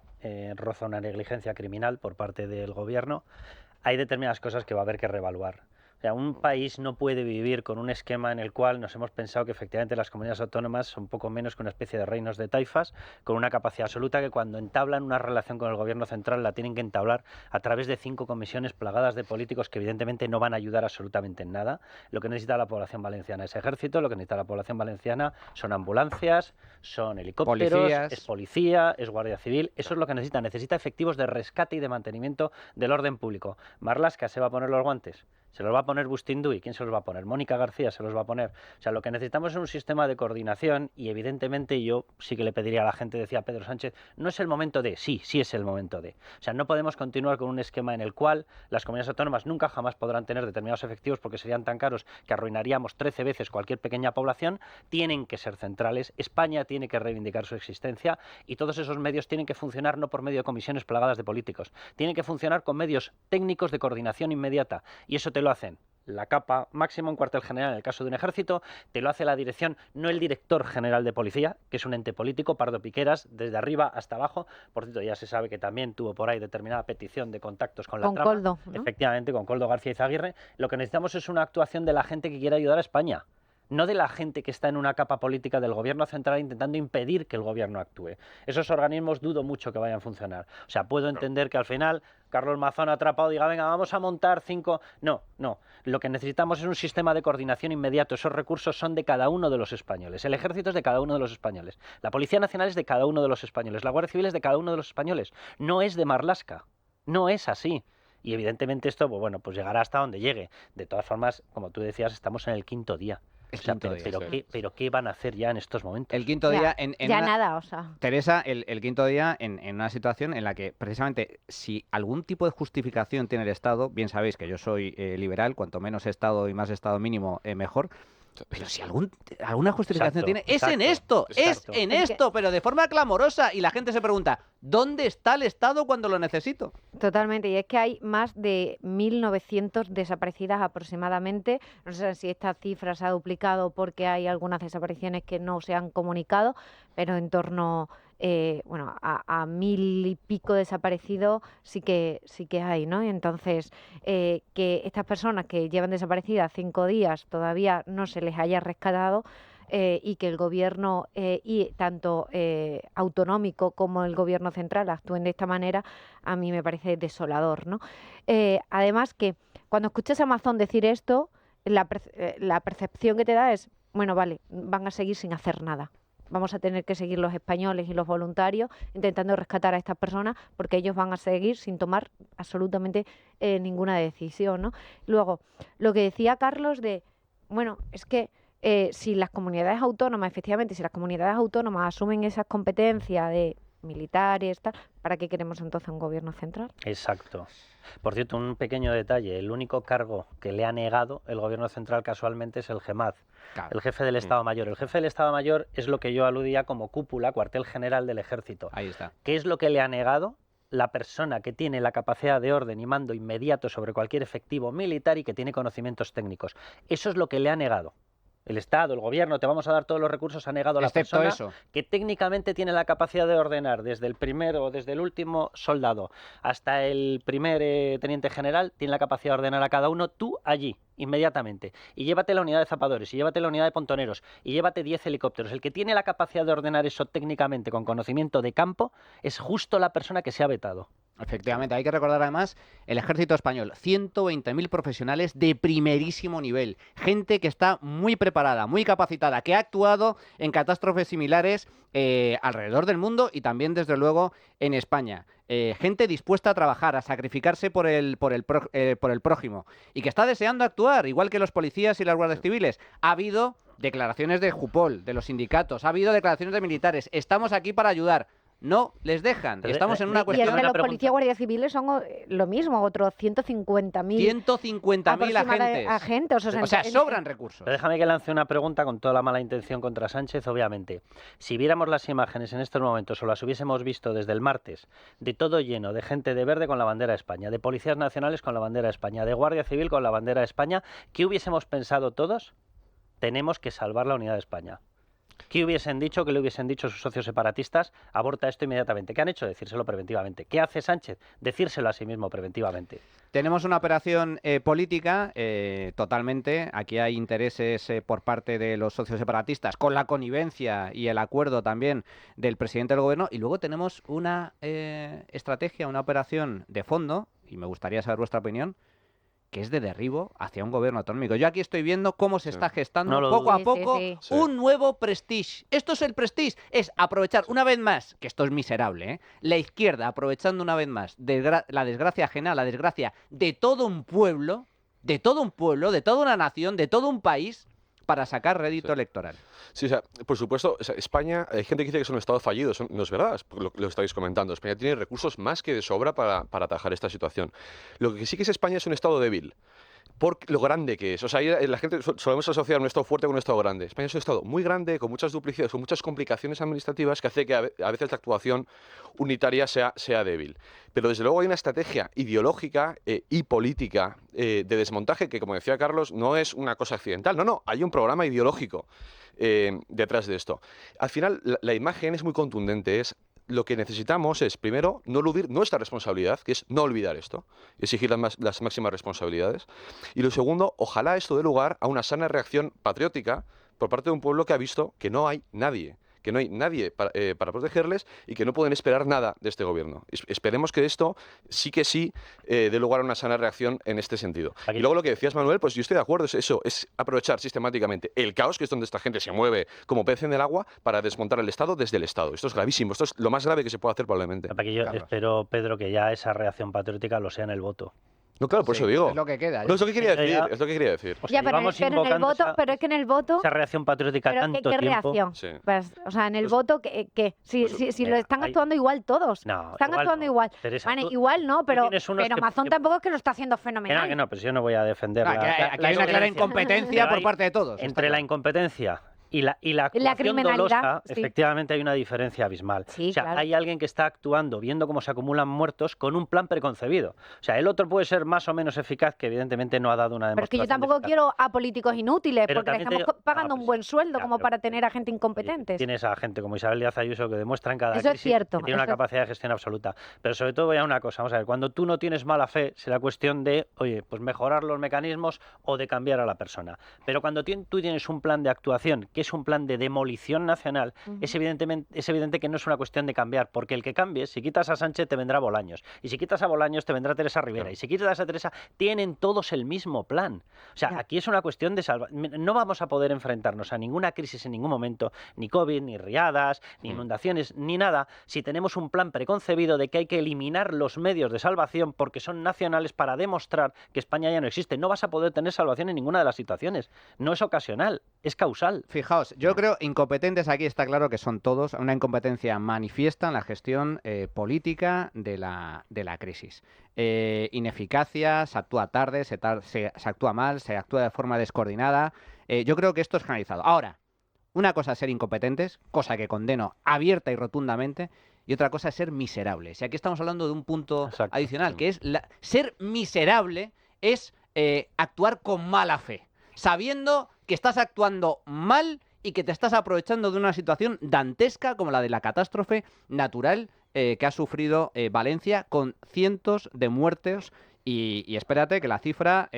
roza una negligencia criminal por parte del Gobierno, hay determinadas cosas que va a haber que reevaluar. O sea, un país no puede vivir con un esquema en el cual nos hemos pensado que efectivamente las comunidades autónomas son poco menos que una especie de reinos de taifas, con una capacidad absoluta que cuando entablan una relación con el Gobierno central la tienen que entablar a través de 5 comisiones plagadas de políticos que evidentemente no van a ayudar absolutamente en nada. Lo que necesita la población valenciana es ejército, lo que necesita la población valenciana son ambulancias, son helicópteros, Policías. es policía, es guardia civil. Eso es lo que necesita. Necesita efectivos de rescate y de mantenimiento del orden público. Marlaska se va a poner los guantes. Se los va a poner Bustindu, ¿y quién se los va a poner? Mónica García se los va a poner. O sea, lo que necesitamos es un sistema de coordinación y evidentemente yo sí que le pediría a la gente, decía Pedro Sánchez, no es el momento de, sí es el momento de. O sea, no podemos continuar con un esquema en el cual las comunidades autónomas nunca jamás podrán tener determinados efectivos porque serían tan caros que arruinaríamos 13 veces cualquier pequeña población. Tienen que ser centrales, España tiene que reivindicar su existencia y todos esos medios tienen que funcionar no por medio de comisiones plagadas de políticos, tienen que funcionar con medios técnicos de coordinación inmediata y eso te lo hacen la capa máxima, un cuartel general en el caso de un ejército, te lo hace la dirección, no el director general de policía, que es un ente político, Pardo Piqueras, desde arriba hasta abajo. Por cierto, ya se sabe que también tuvo por ahí determinada petición de contactos con la trama. Coldo, ¿no? Efectivamente, con Coldo García Izaguirre. Lo que necesitamos es una actuación de la gente que quiere ayudar a España, no de la gente que está en una capa política del gobierno central intentando impedir que el gobierno actúe. Esos organismos dudo mucho que vayan a funcionar. O sea, puedo entender que al final Carlos Mazón atrapado diga, venga, vamos a montar 5... No. Lo que necesitamos es un sistema de coordinación inmediato. Esos recursos son de cada uno de los españoles. El ejército es de cada uno de los españoles. La Policía Nacional es de cada uno de los españoles. La Guardia Civil es de cada uno de los españoles. No es de Marlaska. No es así. Y evidentemente esto, pues llegará hasta donde llegue. De todas formas, como tú decías, estamos en el quinto día. Pero ¿qué van a hacer ya en estos momentos? El quinto día nada, o sea. Teresa, el quinto día en una situación en la que precisamente si algún tipo de justificación tiene el Estado, bien sabéis que yo soy liberal, cuanto menos Estado y más Estado mínimo, mejor. Pero si alguna justificación tiene, es en esto, pero de forma clamorosa. Y la gente se pregunta, ¿dónde está el Estado cuando lo necesito? Totalmente, y es que hay más de 1.900 desaparecidas aproximadamente. No sé si esta cifra se ha duplicado porque hay algunas desapariciones que no se han comunicado, pero en torno a 1.000 y pico desaparecidos sí que hay, ¿no? Y entonces, que estas personas que llevan desaparecidas 5 días todavía no se les haya rescatado, y que el gobierno y tanto autonómico como el gobierno central actúen de esta manera, a mí me parece desolador, ¿no? Además que cuando escuchas a Mazón decir esto, la percepción que te da es, bueno, vale, van a seguir sin hacer nada. Vamos a tener que seguir los españoles y los voluntarios intentando rescatar a estas personas porque ellos van a seguir sin tomar absolutamente ninguna decisión, ¿no? Luego, lo que decía Carlos es que si las comunidades autónomas, efectivamente, si las comunidades autónomas asumen esas competencias de militares, tal, ¿para qué queremos entonces un gobierno central? Exacto. Por cierto, un pequeño detalle, el único cargo que le ha negado el gobierno central casualmente es el GEMAD, claro, el jefe del Estado Mayor. El jefe del Estado Mayor es lo que yo aludía como cúpula, cuartel general del Ejército. Ahí está. ¿Qué es lo que le ha negado? La persona que tiene la capacidad de orden y mando inmediato sobre cualquier efectivo militar y que tiene conocimientos técnicos. Eso es lo que le ha negado. El Estado, el Gobierno, te vamos a dar todos los recursos, ha negado a la persona que técnicamente tiene la capacidad de ordenar desde el primero, desde el último soldado hasta el primer teniente general, tiene la capacidad de ordenar a cada uno, tú allí, inmediatamente. Y llévate la unidad de zapadores, y llévate la unidad de pontoneros, y llévate 10 helicópteros. El que tiene la capacidad de ordenar eso técnicamente con conocimiento de campo es justo la persona que se ha vetado. Efectivamente, hay que recordar además el ejército español, 120.000 profesionales de primerísimo nivel, gente que está muy preparada, muy capacitada, que ha actuado en catástrofes similares alrededor del mundo y también, desde luego, en España. Gente dispuesta a trabajar, a sacrificarse por el prójimo y que está deseando actuar, igual que los policías y las guardias civiles. Ha habido declaraciones de Jupol, de los sindicatos, ha habido declaraciones de militares. Estamos aquí para ayudar. No les dejan. Estamos en una cuestión... Y es que los policías guardias civiles son lo mismo, otros 150.000... 150.000 agentes. O sea, sobran recursos. Pero déjame que lance una pregunta con toda la mala intención contra Sánchez, obviamente. Si viéramos las imágenes en estos momentos, o las hubiésemos visto desde el martes, de todo lleno de gente de verde con la bandera de España, de policías nacionales con la bandera de España, de guardia civil con la bandera de España, ¿qué hubiésemos pensado todos? Tenemos que salvar la unidad de España. ¿Qué hubiesen dicho? ¿Qué le hubiesen dicho sus socios separatistas? Aborta esto inmediatamente. ¿Qué han hecho? Decírselo preventivamente. ¿Qué hace Sánchez? Decírselo a sí mismo preventivamente. Tenemos una operación política totalmente. Aquí hay intereses por parte de los socios separatistas con la connivencia y el acuerdo también del presidente del gobierno. Y luego tenemos una estrategia, una operación de fondo, y me gustaría saber vuestra opinión, que es de derribo hacia un gobierno autonómico. Yo aquí estoy viendo cómo se está gestando poco a poco un nuevo prestige. Esto es el prestige, es aprovechar una vez más, que esto es miserable, la izquierda aprovechando una vez más la desgracia ajena, la desgracia de todo un pueblo, de todo un pueblo, de toda una nación, de todo un país, para sacar rédito electoral. Sí, o sea, por supuesto, o sea, España, hay gente que dice que es un Estado fallido, no es verdad, es lo estáis comentando. España tiene recursos más que de sobra para atajar esta situación. Lo que sí que es España es un Estado débil, por lo grande que es. O sea, la gente solemos asociar un Estado fuerte con un Estado grande. España es un Estado muy grande, con muchas duplicidades, con muchas complicaciones administrativas, que hace que a veces la actuación unitaria sea débil. Pero desde luego hay una estrategia ideológica y política de desmontaje que, como decía Carlos, no es una cosa accidental. No, hay un programa ideológico detrás de esto. Al final, la imagen es muy contundente, lo que necesitamos es, primero, no eludir nuestra responsabilidad, que es no olvidar esto, exigir las máximas responsabilidades. Y lo segundo, ojalá esto dé lugar a una sana reacción patriótica por parte de un pueblo que ha visto que no hay nadie para protegerles y que no pueden esperar nada de este gobierno. Esperemos que esto sí dé lugar a una sana reacción en este sentido. Y luego lo que decías, Manuel, pues yo estoy de acuerdo, es aprovechar sistemáticamente el caos, que es donde esta gente se mueve como pez en el agua, para desmontar el Estado desde el Estado. Esto es gravísimo, esto es lo más grave que se puede hacer probablemente. Aquí yo espero, Pedro, que ya esa reacción patriótica lo sea en el voto. No, claro, por eso digo. Es lo que queda. No, es lo que quería decir. O sea, Ya, pero en el voto, pero es que en el voto... Esa reacción patriótica ¿Pero tanto qué tiempo... reacción? Sí. Pues, o sea, en el voto, ¿qué? Si lo están hay- actuando igual todos. No, Están actuando igual. Teresa, Vale, tú igual no, pero tienes unos que- Amazon tampoco es que lo está haciendo fenomenal. Que no, pues yo no voy a defender Aquí hay una clara incompetencia por parte de todos. Entre la incompetencia y la actuación criminalidad, dolosa, sí. efectivamente hay una diferencia abismal. Sí, o sea, claro. hay alguien que está actuando, viendo cómo se acumulan muertos, con un plan preconcebido. O sea, el otro puede ser más o menos eficaz, que evidentemente no ha dado una Pero es que demostración. yo tampoco quiero a políticos inútiles, Pero porque le también estamos pagando pues, un buen sueldo ya, como pero- para tener a gente incompetente. Tienes a gente como Isabel Díaz Ayuso que demuestra en cada Eso es crisis cierto, que tiene una eso es- capacidad de gestión absoluta. Pero sobre todo voy a una cosa, vamos a ver, cuando tú no tienes mala fe, será cuestión de, oye, pues mejorar los mecanismos o de cambiar a la persona. Pero cuando tú tienes un plan de actuación, que es un plan de demolición nacional, es evidente que no es una cuestión de cambiar, porque el que cambies, si quitas a Sánchez te vendrá Bolaños, y si quitas a Bolaños te vendrá Teresa Rivera, y si quitas a Teresa, tienen todos el mismo plan. O sea, aquí es una cuestión de salvar. No vamos a poder enfrentarnos a ninguna crisis en ningún momento, ni COVID, ni riadas, ni inundaciones, ni nada, si tenemos un plan preconcebido de que hay que eliminar los medios de salvación porque son nacionales para demostrar que España ya no existe. No vas a poder tener salvación en ninguna de las situaciones. No es ocasional, es causal. Fijaos, yo creo incompetentes aquí está claro que son todos, una incompetencia manifiesta en la gestión política de la crisis. Ineficacia, se actúa tarde, se actúa mal, se actúa de forma descoordinada. Yo creo que esto es generalizado. Ahora, una cosa es ser incompetentes, cosa que condeno abierta y rotundamente, y otra cosa es ser miserables. Y aquí estamos hablando de un punto adicional, que es ser miserable es actuar con mala fe, sabiendo que estás actuando mal y que te estás aprovechando de una situación dantesca como la de la catástrofe natural que ha sufrido Valencia, con cientos de muertes. Y espérate que la cifra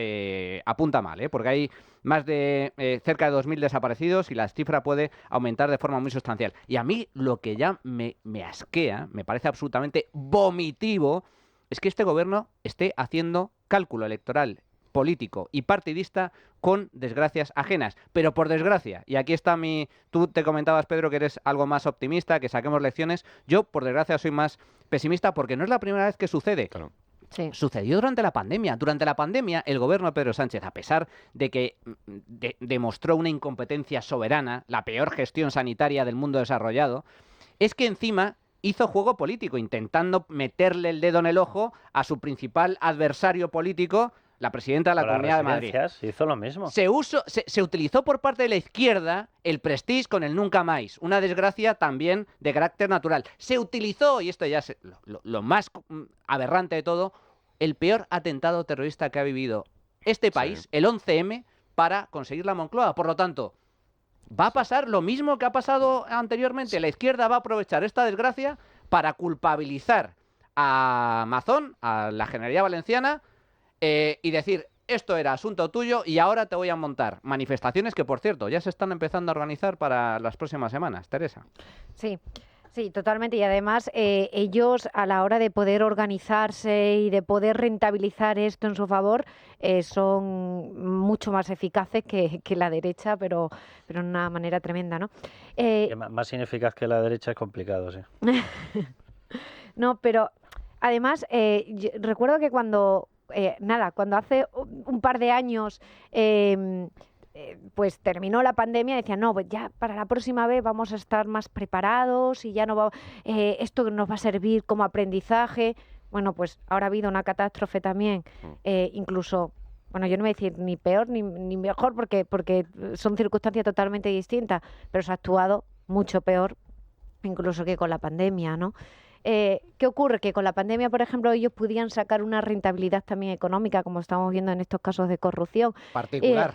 apunta mal, porque hay más de cerca de 2.000 desaparecidos y la cifra puede aumentar de forma muy sustancial. Y a mí lo que ya me asquea, me parece absolutamente vomitivo, es que este gobierno esté haciendo cálculo electoral, político y partidista con desgracias ajenas. Pero por desgracia, y aquí está tú te comentabas, Pedro, que eres algo más optimista, que saquemos lecciones. Yo, por desgracia, soy más pesimista porque no es la primera vez que sucede. Claro. Sí. Sucedió durante la pandemia. Durante la pandemia, el gobierno de Pedro Sánchez, a pesar de que demostró una incompetencia soberana, la peor gestión sanitaria del mundo desarrollado, es que encima hizo juego político, intentando meterle el dedo en el ojo a su principal adversario político, la presidenta de la Comunidad de Madrid. Hizo lo mismo. Se utilizó por parte de la izquierda el prestige con el nunca más, una desgracia también de carácter natural. Se utilizó, y esto ya es lo más aberrante de todo, el peor atentado terrorista que ha vivido este país, el 11M, para conseguir la Moncloa. Por lo tanto, va a pasar lo mismo que ha pasado anteriormente. La izquierda va a aprovechar esta desgracia para culpabilizar a Amazon, a la Generalidad Valenciana, y decir, esto era asunto tuyo y ahora te voy a montar manifestaciones que, por cierto, ya se están empezando a organizar para las próximas semanas. Teresa. Sí. Sí, totalmente. Y además ellos, a la hora de poder organizarse y de poder rentabilizar esto en su favor, son mucho más eficaces que la derecha, pero de una manera tremenda, ¿no? Más ineficaz que la derecha es complicado, sí. No, pero además recuerdo que cuando nada, cuando hace un par de años pues terminó la pandemia, decían, no, pues ya para la próxima vez vamos a estar más preparados y ya no va, esto nos va a servir como aprendizaje. Bueno, pues ahora ha habido una catástrofe también, incluso, bueno, yo no voy a decir ni peor ni mejor porque son circunstancias totalmente distintas, pero se ha actuado mucho peor incluso que con la pandemia, ¿no? ¿Qué ocurre? Que con la pandemia, por ejemplo, ellos podían sacar una rentabilidad también económica, como estamos viendo en estos casos de corrupción. Particular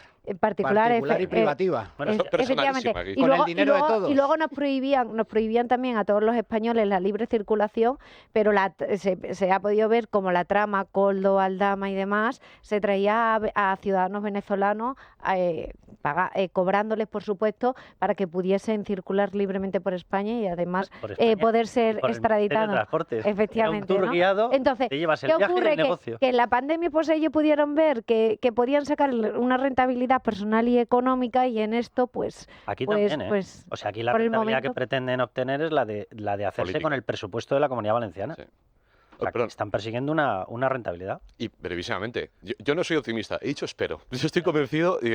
y privativa. Bueno, efectivamente. aquí. Con el dinero de todos. Y luego nos prohibían también a todos los españoles la libre circulación, pero se ha podido ver como la trama Koldo, Aldama y demás se traía a ciudadanos venezolanos cobrándoles, por supuesto, para que pudiesen circular libremente por España y además poder ser extraditados. Efectivamente, un tour guiado, entonces, te llevas el ¿qué viaje y ocurre? el negocio. Que en la pandemia pues ellos pudieron ver que podían sacar una rentabilidad personal y económica, y en esto pues aquí pues, también, pues o sea, aquí la por el rentabilidad momento que pretenden obtener es la de hacerse Política. con el presupuesto de la Comunidad Valenciana. Sí. O sea, que están persiguiendo una rentabilidad. Y brevísimamente, yo no soy optimista, he dicho espero. Yo estoy convencido, y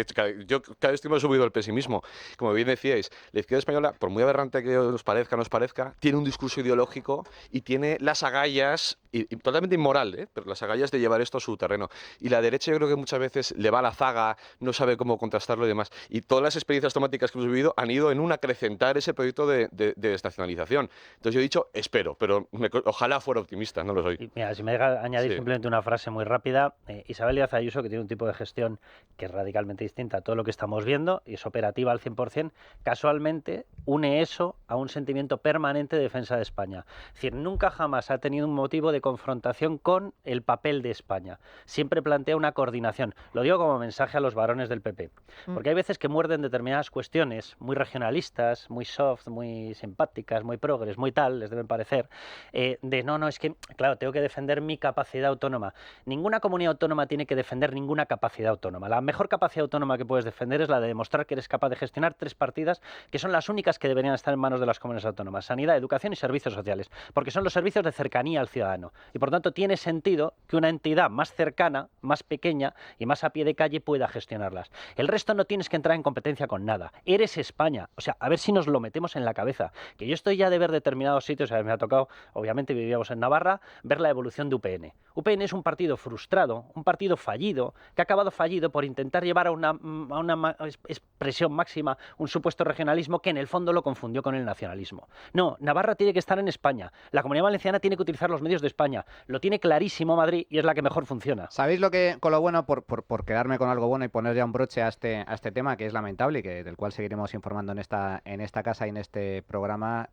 yo cada vez estoy más subido al pesimismo. Como bien decíais, la izquierda española, por muy aberrante que nos parezca, tiene un discurso ideológico y tiene las agallas, y totalmente inmoral, pero las agallas de llevar esto a su terreno. Y la derecha yo creo que muchas veces le va a la zaga, no sabe cómo contrastarlo y demás. Y todas las experiencias traumáticas que hemos vivido han ido en acrecentar ese proyecto de desnacionalización. Entonces yo he dicho espero, pero ojalá fuera optimista, no lo soy. Y mira, si me deja añadir Sí. simplemente una frase muy rápida, Isabel Díaz Ayuso, que tiene un tipo de gestión que es radicalmente distinta a todo lo que estamos viendo y es operativa al 100%, casualmente une eso a un sentimiento permanente de defensa de España. Es decir, nunca jamás ha tenido un motivo de confrontación con el papel de España. Siempre plantea una coordinación. Lo digo como mensaje a los varones del PP, porque hay veces que muerden determinadas cuestiones muy regionalistas, muy soft, muy simpáticas, muy progres, muy tal, les deben parecer, de no, es que, claro, tengo que defender mi capacidad autónoma. Ninguna comunidad autónoma tiene que defender ninguna capacidad autónoma. La mejor capacidad autónoma que puedes defender es la de demostrar que eres capaz de gestionar 3 partidas que son las únicas que deberían estar en manos de las comunidades autónomas: sanidad, educación y servicios sociales, porque son los servicios de cercanía al ciudadano. Y por tanto tiene sentido que una entidad más cercana, más pequeña y más a pie de calle pueda gestionarlas. El resto no tienes que entrar en competencia con nada. Eres España. O sea, a ver si nos lo metemos en la cabeza. Que yo estoy ya de ver determinados sitios, me ha tocado, obviamente vivíamos en Navarra, ver la evolución de UPN. UPN es un partido frustrado, un partido fallido, que ha acabado fallido por intentar llevar a una expresión máxima un supuesto regionalismo que en el fondo lo confundió con el nacionalismo. No, Navarra tiene que estar en España. La Comunidad Valenciana tiene que utilizar los medios de España. Lo tiene clarísimo Madrid y es la que mejor funciona. ¿Sabéis con lo bueno, por quedarme con algo bueno y poner ya un broche a este tema, que es lamentable y del cual seguiremos informando en esta casa y en este programa,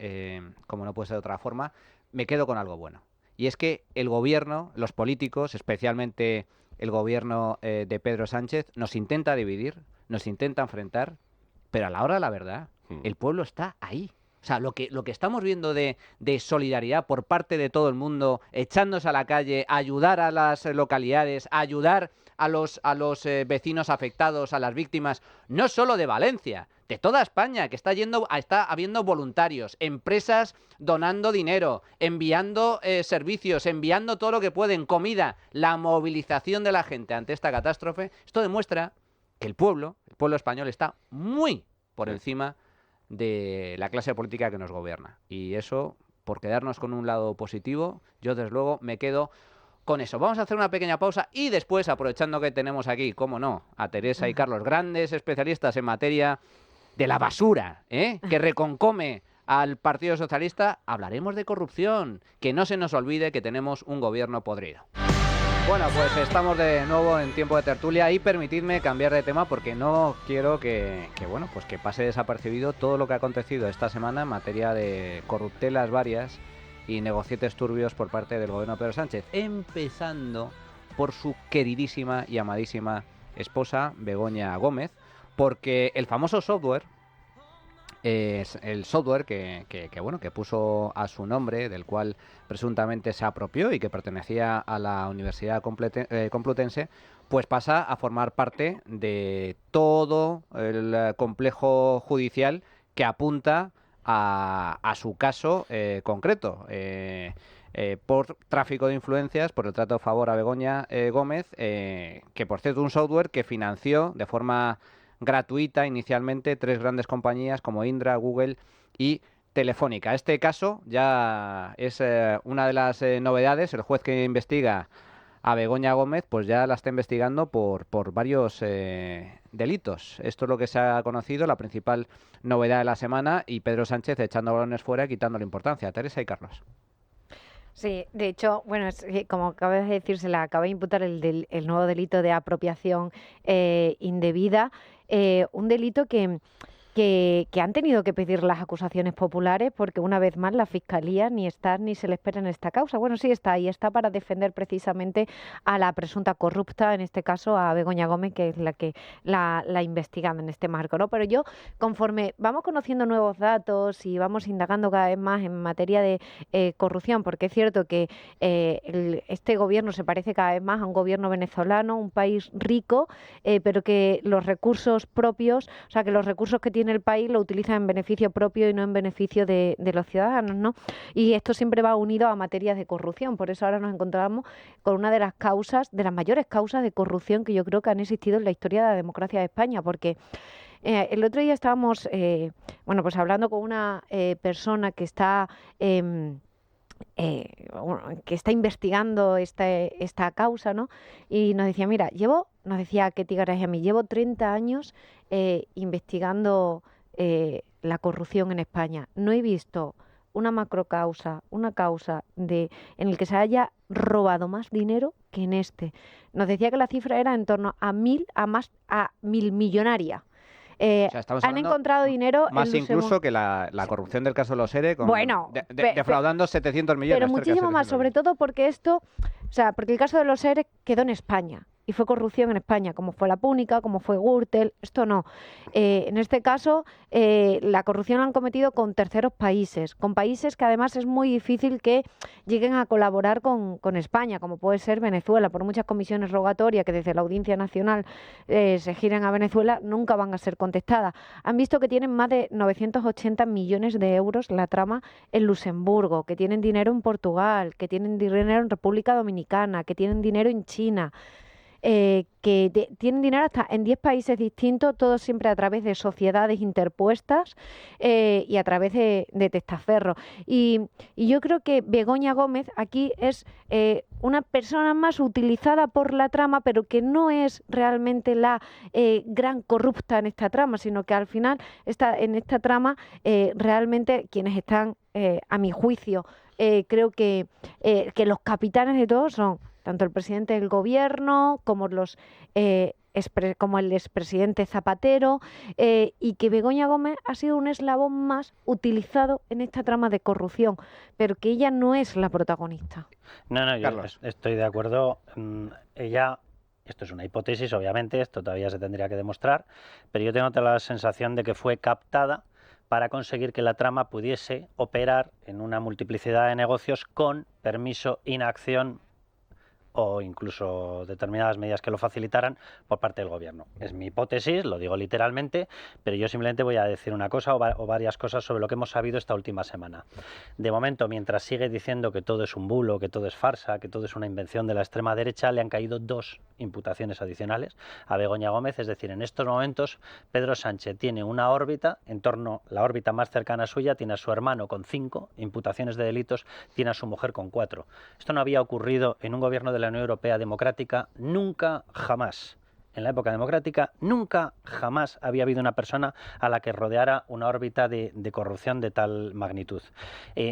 como no puede ser de otra forma, me quedo con algo bueno? Y es que el gobierno, los políticos, especialmente el gobierno de Pedro Sánchez, nos intenta dividir, nos intenta enfrentar, pero a la hora de la verdad, el pueblo está ahí. O sea, lo que estamos viendo de solidaridad por parte de todo el mundo, echándose a la calle, ayudar a las localidades, ayudar a los vecinos afectados, a las víctimas, no solo de Valencia, de toda España, que está habiendo voluntarios, empresas donando dinero, enviando servicios, enviando todo lo que pueden, comida, la movilización de la gente ante esta catástrofe. Esto demuestra que el pueblo español está muy por encima de la clase política que nos gobierna. Y eso, por quedarnos con un lado positivo, yo desde luego me quedo con eso. Vamos a hacer una pequeña pausa y después, aprovechando que tenemos aquí, cómo no, a Teresa y Carlos, grandes especialistas en materia de la basura, que reconcome al Partido Socialista, hablaremos de corrupción. Que no se nos olvide que tenemos un gobierno podrido. Bueno, pues estamos de nuevo en tiempo de tertulia y permitidme cambiar de tema porque no quiero que pase desapercibido todo lo que ha acontecido esta semana en materia de corruptelas varias y negocietes turbios por parte del gobierno de Pedro Sánchez, empezando por su queridísima y amadísima esposa Begoña Gómez, porque el famoso software es el software que puso a su nombre, del cual presuntamente se apropió y que pertenecía a la Universidad Complutense, pues pasa a formar parte de todo el complejo judicial que apunta a su caso concreto. por tráfico de influencias, por el trato de favor a Begoña Gómez, que por cierto un software que financió de forma gratuita inicialmente 3 grandes compañías como Indra, Google y Telefónica. Este caso ya es una de las novedades. El juez que investiga a Begoña Gómez pues ya la está investigando por varios delitos. Esto es lo que se ha conocido, la principal novedad de la semana, y Pedro Sánchez echando balones fuera y quitándole importancia. Teresa y Carlos. Sí, de hecho, bueno, como acaba de decir, se le acaba de imputar el nuevo delito de apropiación indebida, un delito que han tenido que pedir las acusaciones populares porque una vez más la Fiscalía ni está ni se le espera en esta causa. Bueno, sí está ahí, está para defender precisamente a la presunta corrupta, en este caso a Begoña Gómez, que es la que la investigan en este marco, ¿no? Pero yo, conforme vamos conociendo nuevos datos y vamos indagando cada vez más en materia de corrupción, porque es cierto que este gobierno se parece cada vez más a un gobierno venezolano, un país rico, pero que los recursos propios, o sea, que los recursos que tiene el país lo utiliza en beneficio propio y no en beneficio de los ciudadanos, ¿no? Y esto siempre va unido a materias de corrupción. Por eso ahora nos encontramos con una de las causas, de las mayores causas de corrupción que yo creo que han existido en la historia de la democracia de España, porque el otro día estábamos, pues hablando con una persona que está investigando esta causa, ¿no? Y nos decía, mira, nos decía Ketty Garay a mí, llevo 30 años investigando la corrupción en España. No he visto una macrocausa, una causa en el que se haya robado más dinero que en este. Nos decía que la cifra era en torno a 1.000 millonaria. Han encontrado dinero más incluso que la corrupción del caso de los ERE, defraudando 700 millones. Pero muchísimo más, sobre todo porque porque el caso de los ERE quedó en España y fue corrupción en España, como fue la Púnica, como fue Gürtel, esto no. En este caso, la corrupción la han cometido con terceros países, con países que además es muy difícil que lleguen a colaborar con España, como puede ser Venezuela, por muchas comisiones rogatorias que desde la Audiencia Nacional se giren a Venezuela, nunca van a ser contestadas. Han visto que tienen más de 980 millones de euros la trama en Luxemburgo, que tienen dinero en Portugal, que tienen dinero en República Dominicana, que tienen dinero en China. Tienen dinero hasta en 10 países distintos, todo siempre a través de sociedades interpuestas y a través de testaferros. Y yo creo que Begoña Gómez aquí es una persona más utilizada por la trama, pero que no es realmente la gran corrupta en esta trama, sino que al final en esta trama realmente quienes están, a mi juicio, creo que los capitanes de todo son tanto el presidente del gobierno como como el expresidente Zapatero, y que Begoña Gómez ha sido un eslabón más utilizado en esta trama de corrupción, pero que ella no es la protagonista. No, yo estoy de acuerdo. Ella, esto es una hipótesis, obviamente, esto todavía se tendría que demostrar, pero yo tengo la sensación de que fue captada para conseguir que la trama pudiese operar en una multiplicidad de negocios con permiso, inacción o incluso determinadas medidas que lo facilitaran por parte del gobierno. Es mi hipótesis, lo digo literalmente, pero yo simplemente voy a decir una cosa o varias cosas sobre lo que hemos sabido esta última semana. De momento, mientras sigue diciendo que todo es un bulo, que todo es farsa, que todo es una invención de la extrema derecha, le han caído 2 imputaciones adicionales a Begoña Gómez. Es decir, en estos momentos Pedro Sánchez tiene una órbita, la órbita más cercana suya, tiene a su hermano con 5 imputaciones de delitos, tiene a su mujer con 4. Esto no había ocurrido en un gobierno de la Unión Europea democrática nunca, jamás. En la época democrática nunca, jamás había habido una persona a la que rodeara una órbita de corrupción de tal magnitud.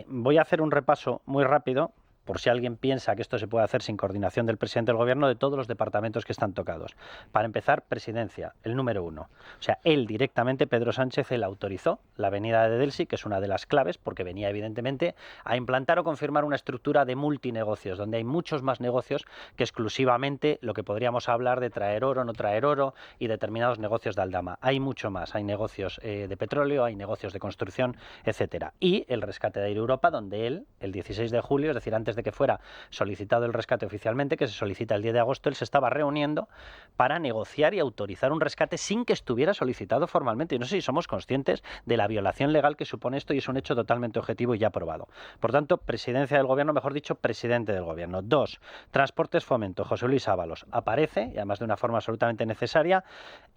Voy a hacer un repaso muy rápido, por si alguien piensa que esto se puede hacer sin coordinación del presidente del gobierno, de todos los departamentos que están tocados. Para empezar, presidencia, el número 1. O sea, él directamente, Pedro Sánchez, él autorizó la venida de Delcy, que es una de las claves, porque venía evidentemente a implantar o confirmar una estructura de multinegocios, donde hay muchos más negocios que exclusivamente lo que podríamos hablar de traer oro, no traer oro y determinados negocios de aldama. Hay mucho más, hay negocios de petróleo, hay negocios de construcción, etcétera. Y el rescate de Air Europa, donde él, el 16 de julio, es decir, antes de de que fuera solicitado el rescate oficialmente, que se solicita el 10 de agosto, él se estaba reuniendo para negociar y autorizar un rescate sin que estuviera solicitado formalmente. Y no sé si somos conscientes de la violación legal que supone esto, y es un hecho totalmente objetivo y ya aprobado. Por tanto, presidencia del gobierno, mejor dicho, presidente del gobierno. 2. Transportes Fomento, José Luis Ábalos. Aparece, y además de una forma absolutamente necesaria,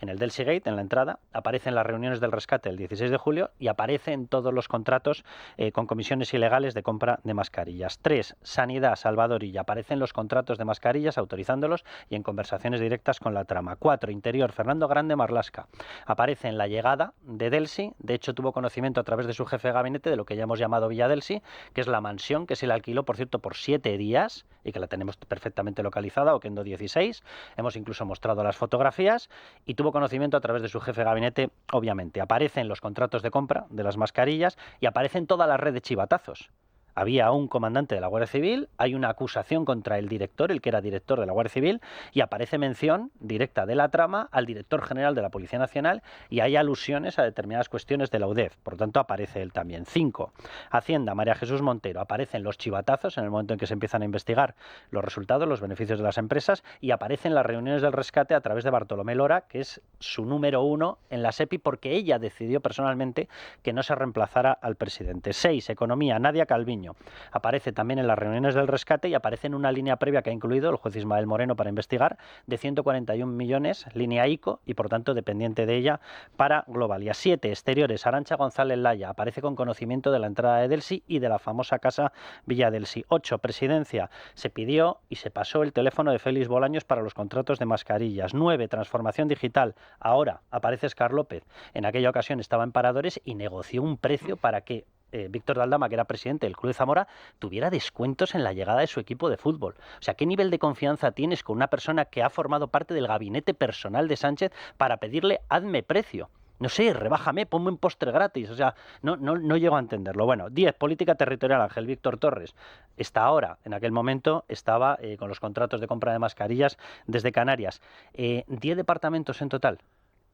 en el Delsi Gate, en la entrada, aparece en las reuniones del rescate el 16 de julio y aparece en todos los contratos con comisiones ilegales de compra de mascarillas. 3. Sanidad, Salvador Illa. Aparece en los contratos de mascarillas, autorizándolos y en conversaciones directas con la trama. 4. Interior, Fernando Grande Marlaska. Aparece en la llegada de Delsi, de hecho tuvo conocimiento a través de su jefe de gabinete de lo que ya hemos llamado Villa Delsi, que es la mansión que se le alquiló, por cierto, por 7 días y que la tenemos perfectamente localizada, Oquendo 16. Hemos incluso mostrado las fotografías y tuvo conocimiento a través de su jefe de gabinete, obviamente. Aparece en los contratos de compra de las mascarillas y aparece en toda la red de chivatazos. Había un comandante de la Guardia Civil, hay una acusación contra el director, el que era director de la Guardia Civil, y aparece mención directa de la trama al director general de la Policía Nacional y hay alusiones a determinadas cuestiones de la UDEF. Por lo tanto, aparece él también. 5. Hacienda, María Jesús Montero. Aparecen los chivatazos en el momento en que se empiezan a investigar los resultados, los beneficios de las empresas, y aparecen las reuniones del rescate a través de Bartolomé Lora, que es su número 1 en la SEPI, porque ella decidió personalmente que no se reemplazara al presidente. 6. Economía, Nadia Calviño. Aparece también en las reuniones del rescate y aparece en una línea previa que ha incluido el juez Ismael Moreno para investigar, de 141 millones, línea ICO, y por tanto dependiente de ella para Globalia. 7. Exteriores, Arantxa González Laya. Aparece con conocimiento de la entrada de Delsi y de la famosa casa Villa Delsi. 8. Presidencia. Se pidió y se pasó el teléfono de Félix Bolaños para los contratos de mascarillas. 9. Transformación digital. Ahora aparece Óscar López. En aquella ocasión estaba en Paradores y negoció un precio para que Víctor de Aldama, que era presidente del Club de Zamora, tuviera descuentos en la llegada de su equipo de fútbol. O sea, ¿qué nivel de confianza tienes con una persona que ha formado parte del gabinete personal de Sánchez para pedirle hazme precio? No sé, rebájame, ponme un postre gratis. O sea, no llego a entenderlo. Bueno, 10. Política territorial, Ángel Víctor Torres. Está ahora, en aquel momento, estaba con los contratos de compra de mascarillas desde Canarias. 10 departamentos en total.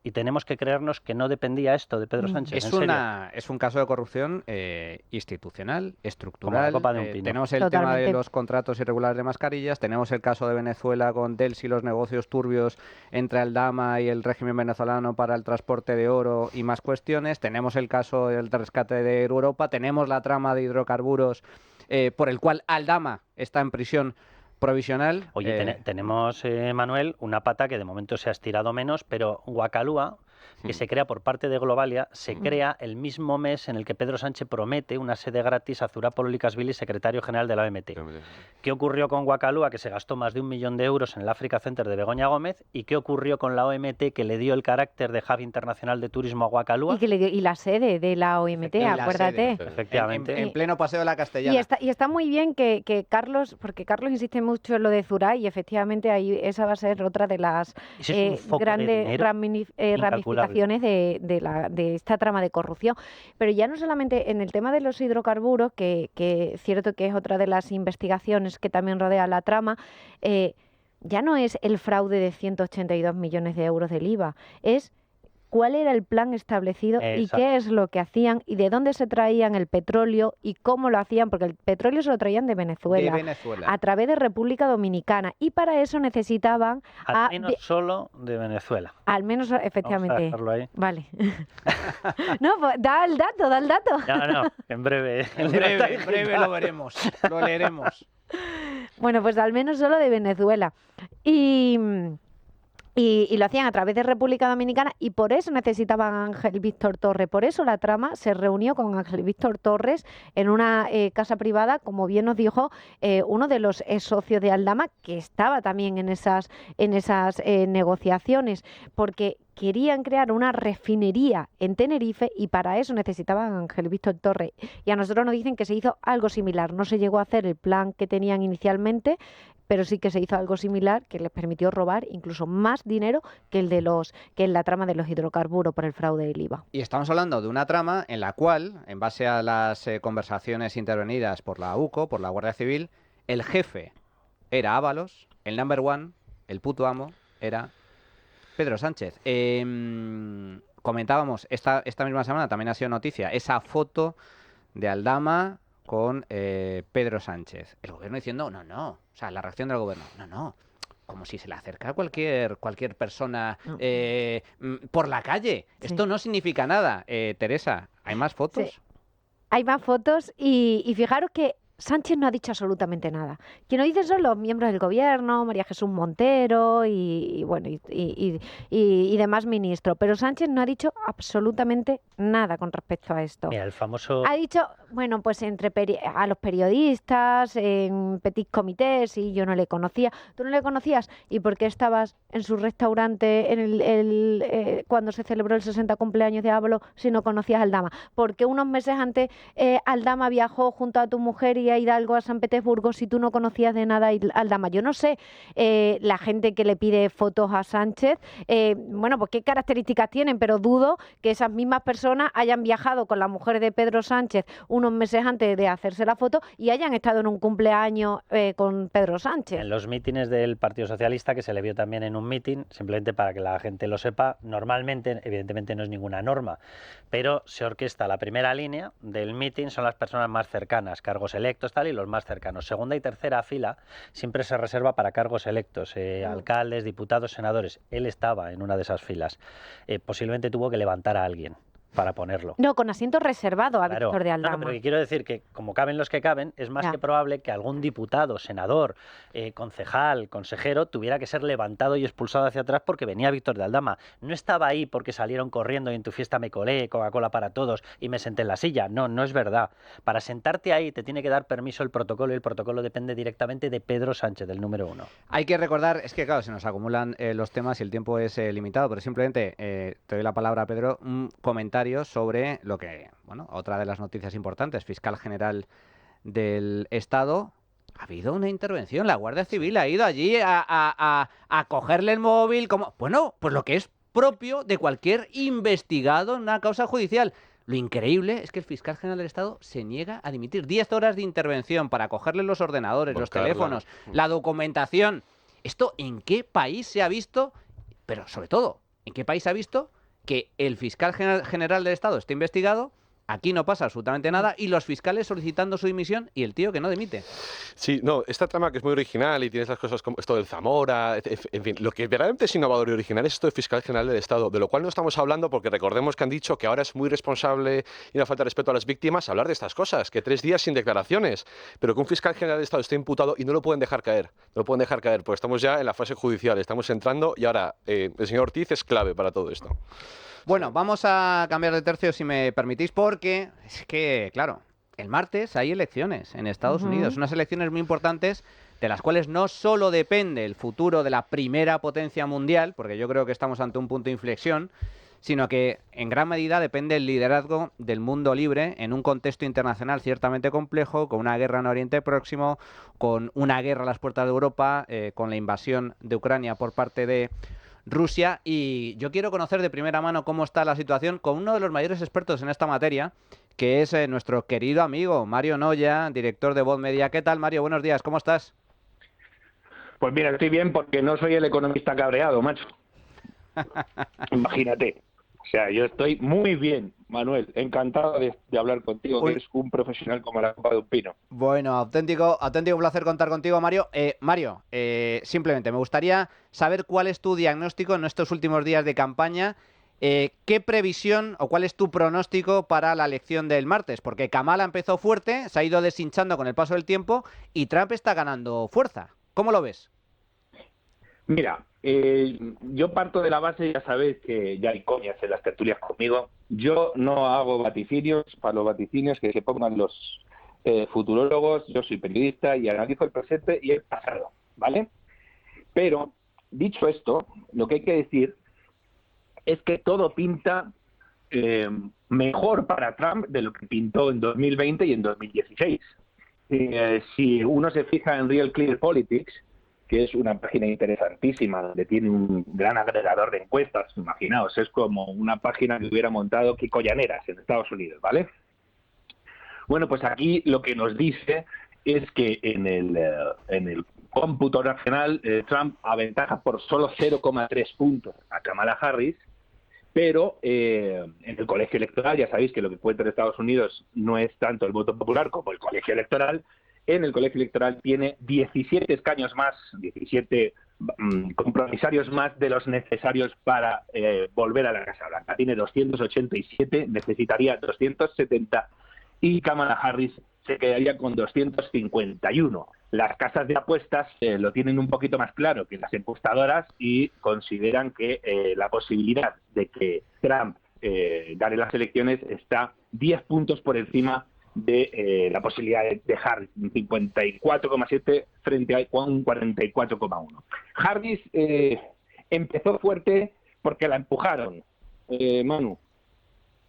Y tenemos que creernos que no dependía esto de Pedro Sánchez. Es un caso de corrupción institucional, estructural. Como la copa de un pino. Tenemos el tema de los contratos irregulares de mascarillas, tenemos el caso de Venezuela con Delsi, los negocios turbios entre Aldama y el régimen venezolano para el transporte de oro y más cuestiones, tenemos el caso del rescate de Europa, tenemos la trama de hidrocarburos por el cual Aldama está en prisión provisional. Oye, tenemos, Manuel, una pata que de momento se ha estirado menos, pero Guacalúa, que se crea por parte de Globalia, se crea el mismo mes en el que Pedro Sánchez promete una sede gratis a Zurá Lucasvili, secretario general de la OMT. ¿Qué ocurrió con Guacalúa, que se gastó más de 1 millón de euros en el Africa Center de Begoña Gómez? ¿Y qué ocurrió con la OMT, que le dio el carácter de hub internacional de turismo a Guacalúa? Y que le dio, y la sede de la OMT, acuérdate. Efectivamente. En pleno Paseo de la Castellana. Y está muy bien que Carlos, porque Carlos insiste mucho en lo de Zurá, y efectivamente ahí esa va a ser otra de las grandes ramificaciones de esta trama de corrupción. Pero ya no solamente en el tema de los hidrocarburos, que es cierto que es otra de las investigaciones que también rodea la trama, ya no es el fraude de 182 millones de euros del IVA, es cuál era el plan establecido y qué es lo que hacían y de dónde se traían el petróleo y cómo lo hacían, porque el petróleo se lo traían de Venezuela. A través de República Dominicana, y para eso necesitaban al menos solo de Venezuela. Al menos, efectivamente. Vamos a dejarlo ahí. Vale. No, pues da el dato. No, en breve. En breve lo veremos, lo leeremos. Bueno, pues al menos solo de Venezuela. Y lo hacían a través de República Dominicana, y por eso necesitaban a Ángel Víctor Torres. Por eso la trama se reunió con Ángel Víctor Torres en una casa privada, como bien nos dijo uno de los socios de Aldama, que estaba también en esas negociaciones, porque querían crear una refinería en Tenerife y para eso necesitaban a Ángel Víctor Torres. Y a nosotros nos dicen que se hizo algo similar. No se llegó a hacer el plan que tenían inicialmente, pero sí que se hizo algo similar que les permitió robar incluso más dinero que en la trama de los hidrocarburos por el fraude del IVA. Y estamos hablando de una trama en la cual, en base a las conversaciones intervenidas por la UCO, por la Guardia Civil, el jefe era Ábalos, el number one, el puto amo, era Pedro Sánchez. Comentábamos, esta misma semana también ha sido noticia, esa foto de Aldama con Pedro Sánchez. El gobierno diciendo, no, o sea, la reacción del gobierno, no, como si se le acerca a cualquier persona por la calle. Sí. Esto no significa nada. Teresa, ¿hay más fotos? Sí. Hay más fotos y fijaros que Sánchez no ha dicho absolutamente nada. Quien lo dice son los miembros del gobierno, María Jesús Montero y demás ministros. Pero Sánchez no ha dicho absolutamente nada con respecto a esto. Mira, el famoso... Ha dicho, bueno, pues a los periodistas, en petit comité, sí, yo no le conocía. ¿Tú no le conocías? ¿Y por qué estabas en su restaurante cuando se celebró el 60 cumpleaños de Ábalos si no conocías a Aldama? ¿Por qué unos meses antes Aldama viajó junto a tu mujer y a Hidalgo a San Petersburgo si tú no conocías de nada a Aldama? Yo no sé la gente que le pide fotos a Sánchez, bueno, pues qué características tienen, pero dudo que esas mismas personas hayan viajado con la mujer de Pedro Sánchez unos meses antes de hacerse la foto y hayan estado en un cumpleaños con Pedro Sánchez. En los mítines del Partido Socialista, que se le vio también en un mítin, simplemente para que la gente lo sepa, normalmente, evidentemente no es ninguna norma, pero se orquesta la primera línea del mítin, son las personas más cercanas, cargos electos, tal, y los más cercanos. Segunda y tercera fila siempre se reserva para cargos electos, alcaldes, diputados, senadores. Él estaba en una de esas filas. Posiblemente tuvo que levantar a alguien para ponerlo. No, con asiento reservado a Víctor de Aldama. No, pero quiero decir que como caben los que caben, es más que probable que algún diputado, senador, concejal, consejero, tuviera que ser levantado y expulsado hacia atrás porque venía Víctor de Aldama. No estaba ahí porque salieron corriendo y en tu fiesta me colé, Coca-Cola para todos y me senté en la silla. No, no es verdad. Para sentarte ahí te tiene que dar permiso el protocolo y el protocolo depende directamente de Pedro Sánchez, del número 1. Hay que recordar, es que claro, se nos acumulan los temas y el tiempo es limitado, pero simplemente te doy la palabra a Pedro, un comentario sobre lo que, bueno, otra de las noticias importantes, fiscal general del Estado. Ha habido una intervención, la Guardia Civil ha ido allí a cogerle el móvil, como, bueno, pues lo que es propio de cualquier investigado en una causa judicial. Lo increíble es que el fiscal general del Estado se niega a dimitir. 10 horas de intervención para cogerle los ordenadores, los teléfonos, la documentación. ¿Esto en qué país se ha visto? Pero sobre todo, ¿en qué país se ha visto que el fiscal general del Estado esté investigado? Aquí no pasa absolutamente nada y los fiscales solicitando su dimisión y el tío que no dimite. Sí, no, esta trama que es muy original y tienes las cosas como esto del Zamora, en fin, lo que verdaderamente es innovador y original es esto del fiscal general del Estado, de lo cual no estamos hablando porque recordemos que han dicho que ahora es muy responsable y una falta de respeto a las víctimas hablar de estas cosas, que 3 días sin declaraciones, pero que un fiscal general del Estado esté imputado y no lo pueden dejar caer, porque estamos ya en la fase judicial, estamos entrando y ahora el señor Ortiz es clave para todo esto. Bueno, vamos a cambiar de tercio si me permitís, porque es que, claro, el martes hay elecciones en Estados Unidos, unas elecciones muy importantes de las cuales no solo depende el futuro de la primera potencia mundial, porque yo creo que estamos ante un punto de inflexión, sino que en gran medida depende el liderazgo del mundo libre en un contexto internacional ciertamente complejo, con una guerra en Oriente Próximo, con una guerra a las puertas de Europa, con la invasión de Ucrania por parte de Rusia, y yo quiero conocer de primera mano cómo está la situación con uno de los mayores expertos en esta materia, que es nuestro querido amigo Mario Noya, director de Voz Media. ¿Qué tal, Mario? Buenos días, ¿cómo estás? Pues mira, estoy bien porque no soy el economista cabreado, macho. Imagínate. O sea, yo estoy muy bien, Manuel. Encantado de hablar contigo, que eres un profesional como la copa de un pino. Bueno, auténtico placer contar contigo, Mario. Mario, simplemente me gustaría saber cuál es tu diagnóstico en estos últimos días de campaña. ¿Qué previsión o cuál es tu pronóstico para la elección del martes? Porque Kamala empezó fuerte, se ha ido deshinchando con el paso del tiempo y Trump está ganando fuerza. ¿Cómo lo ves? Mira, yo parto de la base, ya sabéis que ya hay coñas en las tertulias conmigo. Yo no hago vaticinios, para los vaticinios que se pongan los futurólogos. Yo soy periodista y analizo el presente y el pasado, ¿vale? Pero, dicho esto, lo que hay que decir es que todo pinta mejor para Trump de lo que pintó en 2020 y en 2016. Si uno se fija en Real Clear Politics, que es una página interesantísima, donde tiene un gran agregador de encuestas, imaginaos, es como una página que hubiera montado Kiko Llaneras en Estados Unidos, ¿vale? Bueno, pues aquí lo que nos dice es que en el cómputo nacional Trump aventaja por solo 0,3 puntos a Kamala Harris, pero en el colegio electoral, ya sabéis que lo que cuenta en Estados Unidos no es tanto el voto popular como el colegio electoral. En el colegio electoral tiene 17 escaños más, 17 compromisarios más de los necesarios para volver a la Casa Blanca. Tiene 287, necesitaría 270 y Kamala Harris se quedaría con 251. Las casas de apuestas lo tienen un poquito más claro que las encuestadoras y consideran que la posibilidad de que Trump gane las elecciones está 10 puntos por encima de la posibilidad de Harris, un 54,7 frente a un 44,1. Harris empezó fuerte porque la empujaron, Manu.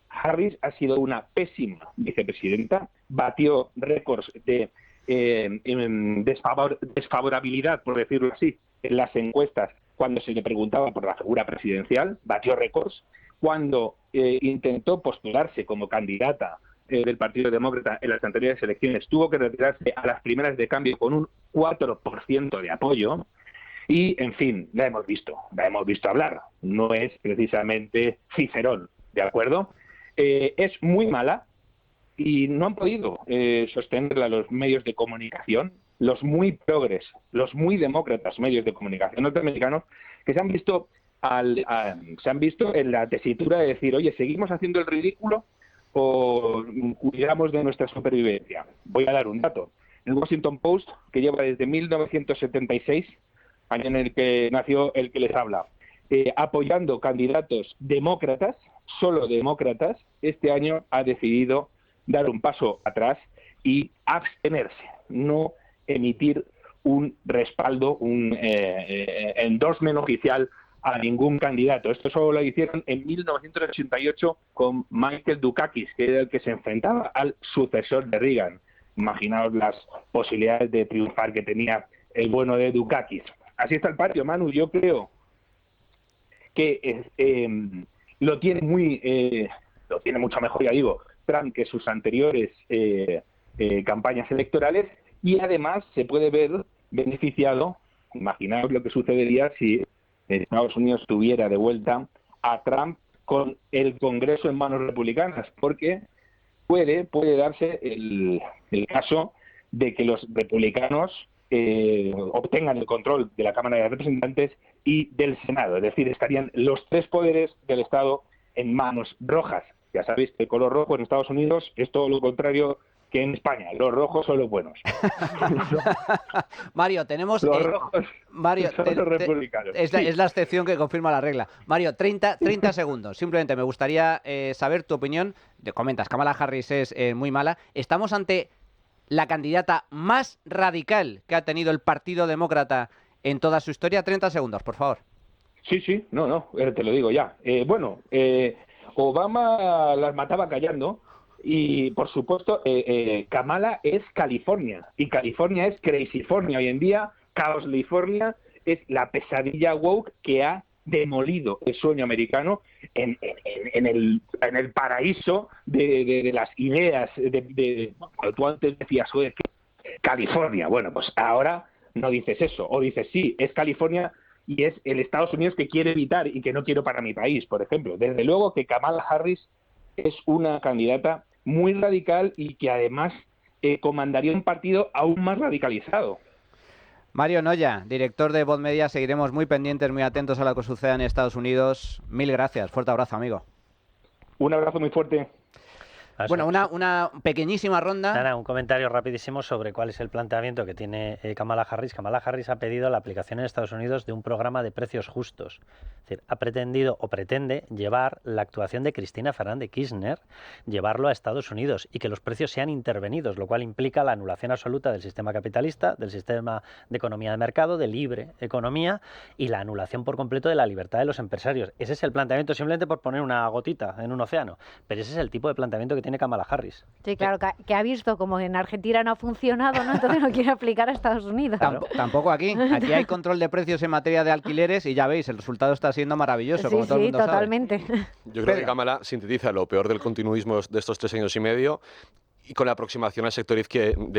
Harris ha sido una pésima vicepresidenta, batió récords de desfavorabilidad, por decirlo así, en las encuestas cuando se le preguntaba por la figura presidencial, batió récords. Cuando intentó postularse como candidata del Partido Demócrata en las anteriores elecciones, tuvo que retirarse a las primeras de cambio con un 4% de apoyo. Y, en fin, la hemos visto hablar. No es precisamente Cicerón, ¿de acuerdo? Es muy mala y no han podido sostenerla los medios de comunicación, los muy progres, los muy demócratas medios de comunicación norteamericanos, que se han visto en la tesitura de decir, oye, ¿seguimos haciendo el ridículo o cuidamos de nuestra supervivencia? Voy a dar un dato. El Washington Post, que lleva desde 1976, año en el que nació el que les habla, apoyando candidatos demócratas, solo demócratas, este año ha decidido dar un paso atrás y abstenerse, no emitir un respaldo, un endorsement oficial a ningún candidato. Esto solo lo hicieron en 1988 con Michael Dukakis, que era el que se enfrentaba al sucesor de Reagan. Imaginaos las posibilidades de triunfar que tenía el bueno de Dukakis. Así está el patio, Manu. Yo creo que lo tiene mucho mejor, ya digo, Trump que sus anteriores campañas electorales, y además se puede ver beneficiado. Imaginaos lo que sucedería si Estados Unidos tuviera de vuelta a Trump con el Congreso en manos republicanas, porque puede darse el caso de que los republicanos obtengan el control de la Cámara de Representantes y del Senado, es decir, estarían los tres poderes del Estado en manos rojas. Ya sabéis que el color rojo en Estados Unidos es todo lo contrario que en España. Los rojos son los buenos. Mario, tenemos... los rojos Mario, son los republicanos. Es la excepción que confirma la regla. Mario, 30 segundos. Simplemente me gustaría saber tu opinión. Te comentas, Kamala Harris es muy mala. Estamos ante la candidata más radical que ha tenido el Partido Demócrata en toda su historia. 30 segundos, por favor. Sí, no, te lo digo ya. Obama las mataba callando y, por supuesto, Kamala es California y California es Crazyfornia. Hoy en día, Caoslifornia es la pesadilla woke que ha demolido el sueño americano en el paraíso de las ideas. Tú antes decías, oye, California. Bueno, pues ahora no dices eso, o dices sí, es California y es el Estados Unidos que quiere evitar y que no quiero para mi país, por ejemplo. Desde luego que Kamala Harris es una candidata muy radical y que además comandaría un partido aún más radicalizado. Mario Noya, director de Voz Media, seguiremos muy pendientes, muy atentos a lo que suceda en Estados Unidos. Mil gracias, fuerte abrazo, amigo. Un abrazo muy fuerte. Bueno, una pequeñísima ronda. Nada, un comentario rapidísimo sobre cuál es el planteamiento que tiene Kamala Harris. Kamala Harris ha pedido la aplicación en Estados Unidos de un programa de precios justos. Es decir, ha pretendido o pretende llevar la actuación de Cristina Fernández Kirchner, llevarlo a Estados Unidos y que los precios sean intervenidos, lo cual implica la anulación absoluta del sistema capitalista, del sistema de economía de mercado, de libre economía y la anulación por completo de la libertad de los empresarios. Ese es el planteamiento, simplemente por poner una gotita en un océano. Pero ese es el tipo de planteamiento que tiene Kamala Harris. Sí, claro, que ha visto como en Argentina no ha funcionado, ¿no? Entonces no quiere aplicar a Estados Unidos. Tampoco aquí. Aquí hay control de precios en materia de alquileres y ya veis, el resultado está siendo maravilloso, como todo el mundo totalmente sabe. Yo creo que Kamala sintetiza lo peor del continuismo de estos 3 años y medio y con la aproximación al sector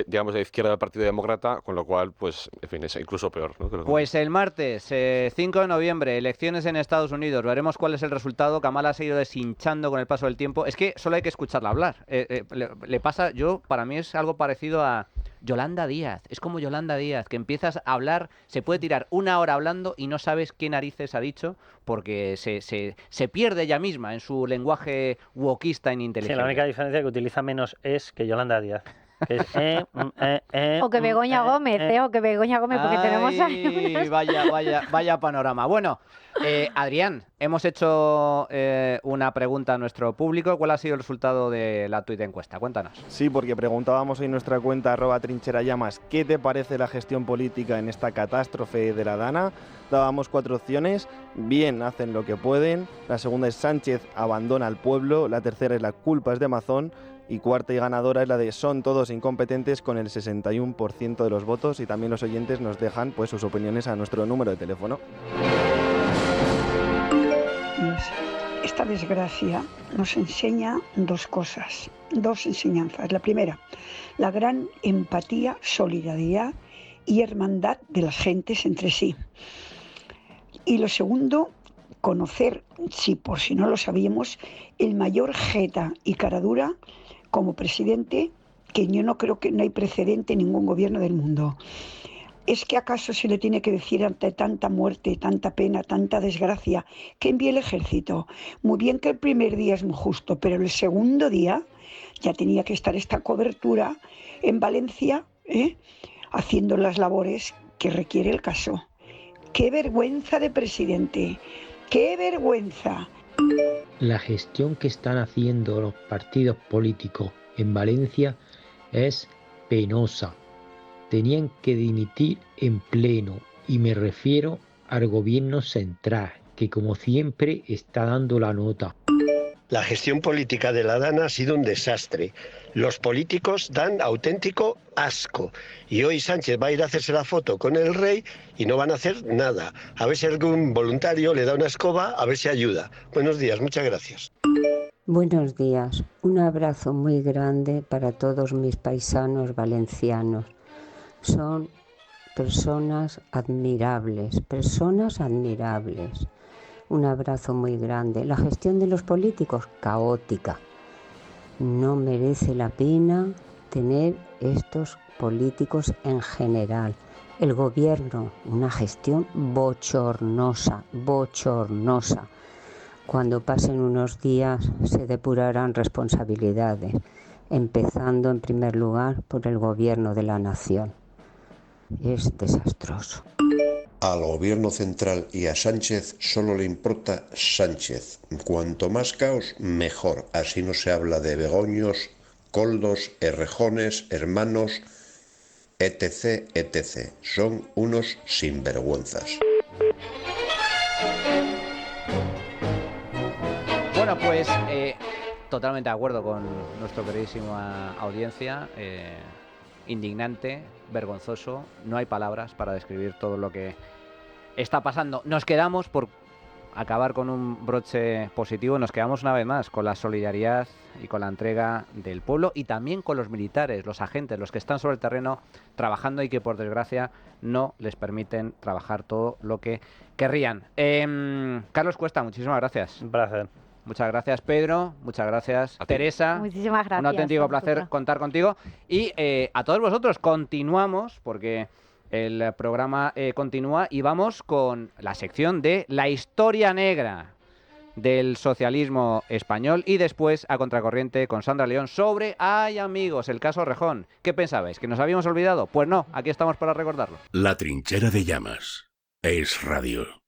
digamos de izquierda del Partido Demócrata, con lo cual, pues, en fin, es incluso peor, ¿no? Pues el martes 5 de noviembre, elecciones en Estados Unidos. Veremos cuál es el resultado. Kamala se ha ido deshinchando con el paso del tiempo. Es que solo hay que escucharla hablar. Le pasa, para mí es algo parecido a Yolanda Díaz. Es como Yolanda Díaz, que empiezas a hablar, se puede tirar una hora hablando y no sabes qué narices ha dicho porque se pierde ella misma en su lenguaje wokista ininteligente. Sí, la única diferencia es que utiliza menos es que Yolanda Díaz. Que es, o que Begoña Gómez, o que Begoña Gómez, porque tenemos ahí vaya panorama. Bueno, Adrián, hemos hecho una pregunta a nuestro público. ¿Cuál ha sido el resultado de la tuit encuesta? Cuéntanos. Sí, porque preguntábamos en nuestra cuenta @trincherallamas ¿qué te parece la gestión política en esta catástrofe de la Dana? Dábamos 4 opciones. Bien, hacen lo que pueden. La segunda es Sánchez abandona al pueblo. La tercera es la culpa es de Amazon. Y cuarta y ganadora es la de son todos incompetentes con el 61% de los votos, y también los oyentes nos dejan pues sus opiniones a nuestro número de teléfono. Esta desgracia nos enseña 2 cosas, 2 enseñanzas. La primera, la gran empatía, solidaridad y hermandad de las gentes entre sí. Y lo segundo, conocer, por si no lo sabíamos, el mayor jeta y caradura como presidente, que yo no creo que no hay precedente en ningún gobierno del mundo. ¿Es que acaso se le tiene que decir ante tanta muerte, tanta pena, tanta desgracia, que envíe el ejército? Muy bien que el primer día es muy justo, pero el segundo día ya tenía que estar esta cobertura en Valencia, haciendo las labores que requiere el caso. ¡Qué vergüenza de presidente! ¡Qué vergüenza! La gestión que están haciendo los partidos políticos en Valencia es penosa. Tenían que dimitir en pleno, y me refiero al gobierno central, que como siempre está dando la nota. La gestión política de la Dana ha sido un desastre. Los políticos dan auténtico asco. Y hoy Sánchez va a ir a hacerse la foto con el rey y no van a hacer nada. A ver si algún voluntario le da una escoba, a ver si ayuda. Buenos días, muchas gracias. Buenos días. Un abrazo muy grande para todos mis paisanos valencianos. Son personas admirables, Un abrazo muy grande. La gestión de los políticos, caótica. No merece la pena tener estos políticos en general. El gobierno, una gestión bochornosa. Cuando pasen unos días se depurarán responsabilidades, empezando en primer lugar por el gobierno de la nación. Es desastroso. Al gobierno central y a Sánchez solo le importa Sánchez. Cuanto más caos, mejor. Así no se habla de Begoños, Coldos, Errejones, hermanos, etc, etc. Son unos sinvergüenzas. Bueno, pues totalmente de acuerdo con nuestra queridísima audiencia. Indignante, vergonzoso, no hay palabras para describir todo lo que está pasando. Nos quedamos, por acabar con un broche positivo, nos quedamos una vez más con la solidaridad y con la entrega del pueblo, y también con los militares, los agentes, los que están sobre el terreno trabajando y que por desgracia no les permiten trabajar todo lo que querrían. Carlos Cuesta, muchísimas gracias. Un placer. Muchas gracias, Pedro. Muchas gracias, Teresa. Muchísimas gracias. Un auténtico placer contar contigo. Y a todos vosotros, continuamos, porque el programa continúa, y vamos con la sección de la historia negra del socialismo español, y después a contracorriente con Sandra León sobre ¡ay, amigos!, el caso Rejón. ¿Qué pensabais? ¿Que nos habíamos olvidado? Pues no, aquí estamos para recordarlo. La Trinchera de Llamas. Es Radio.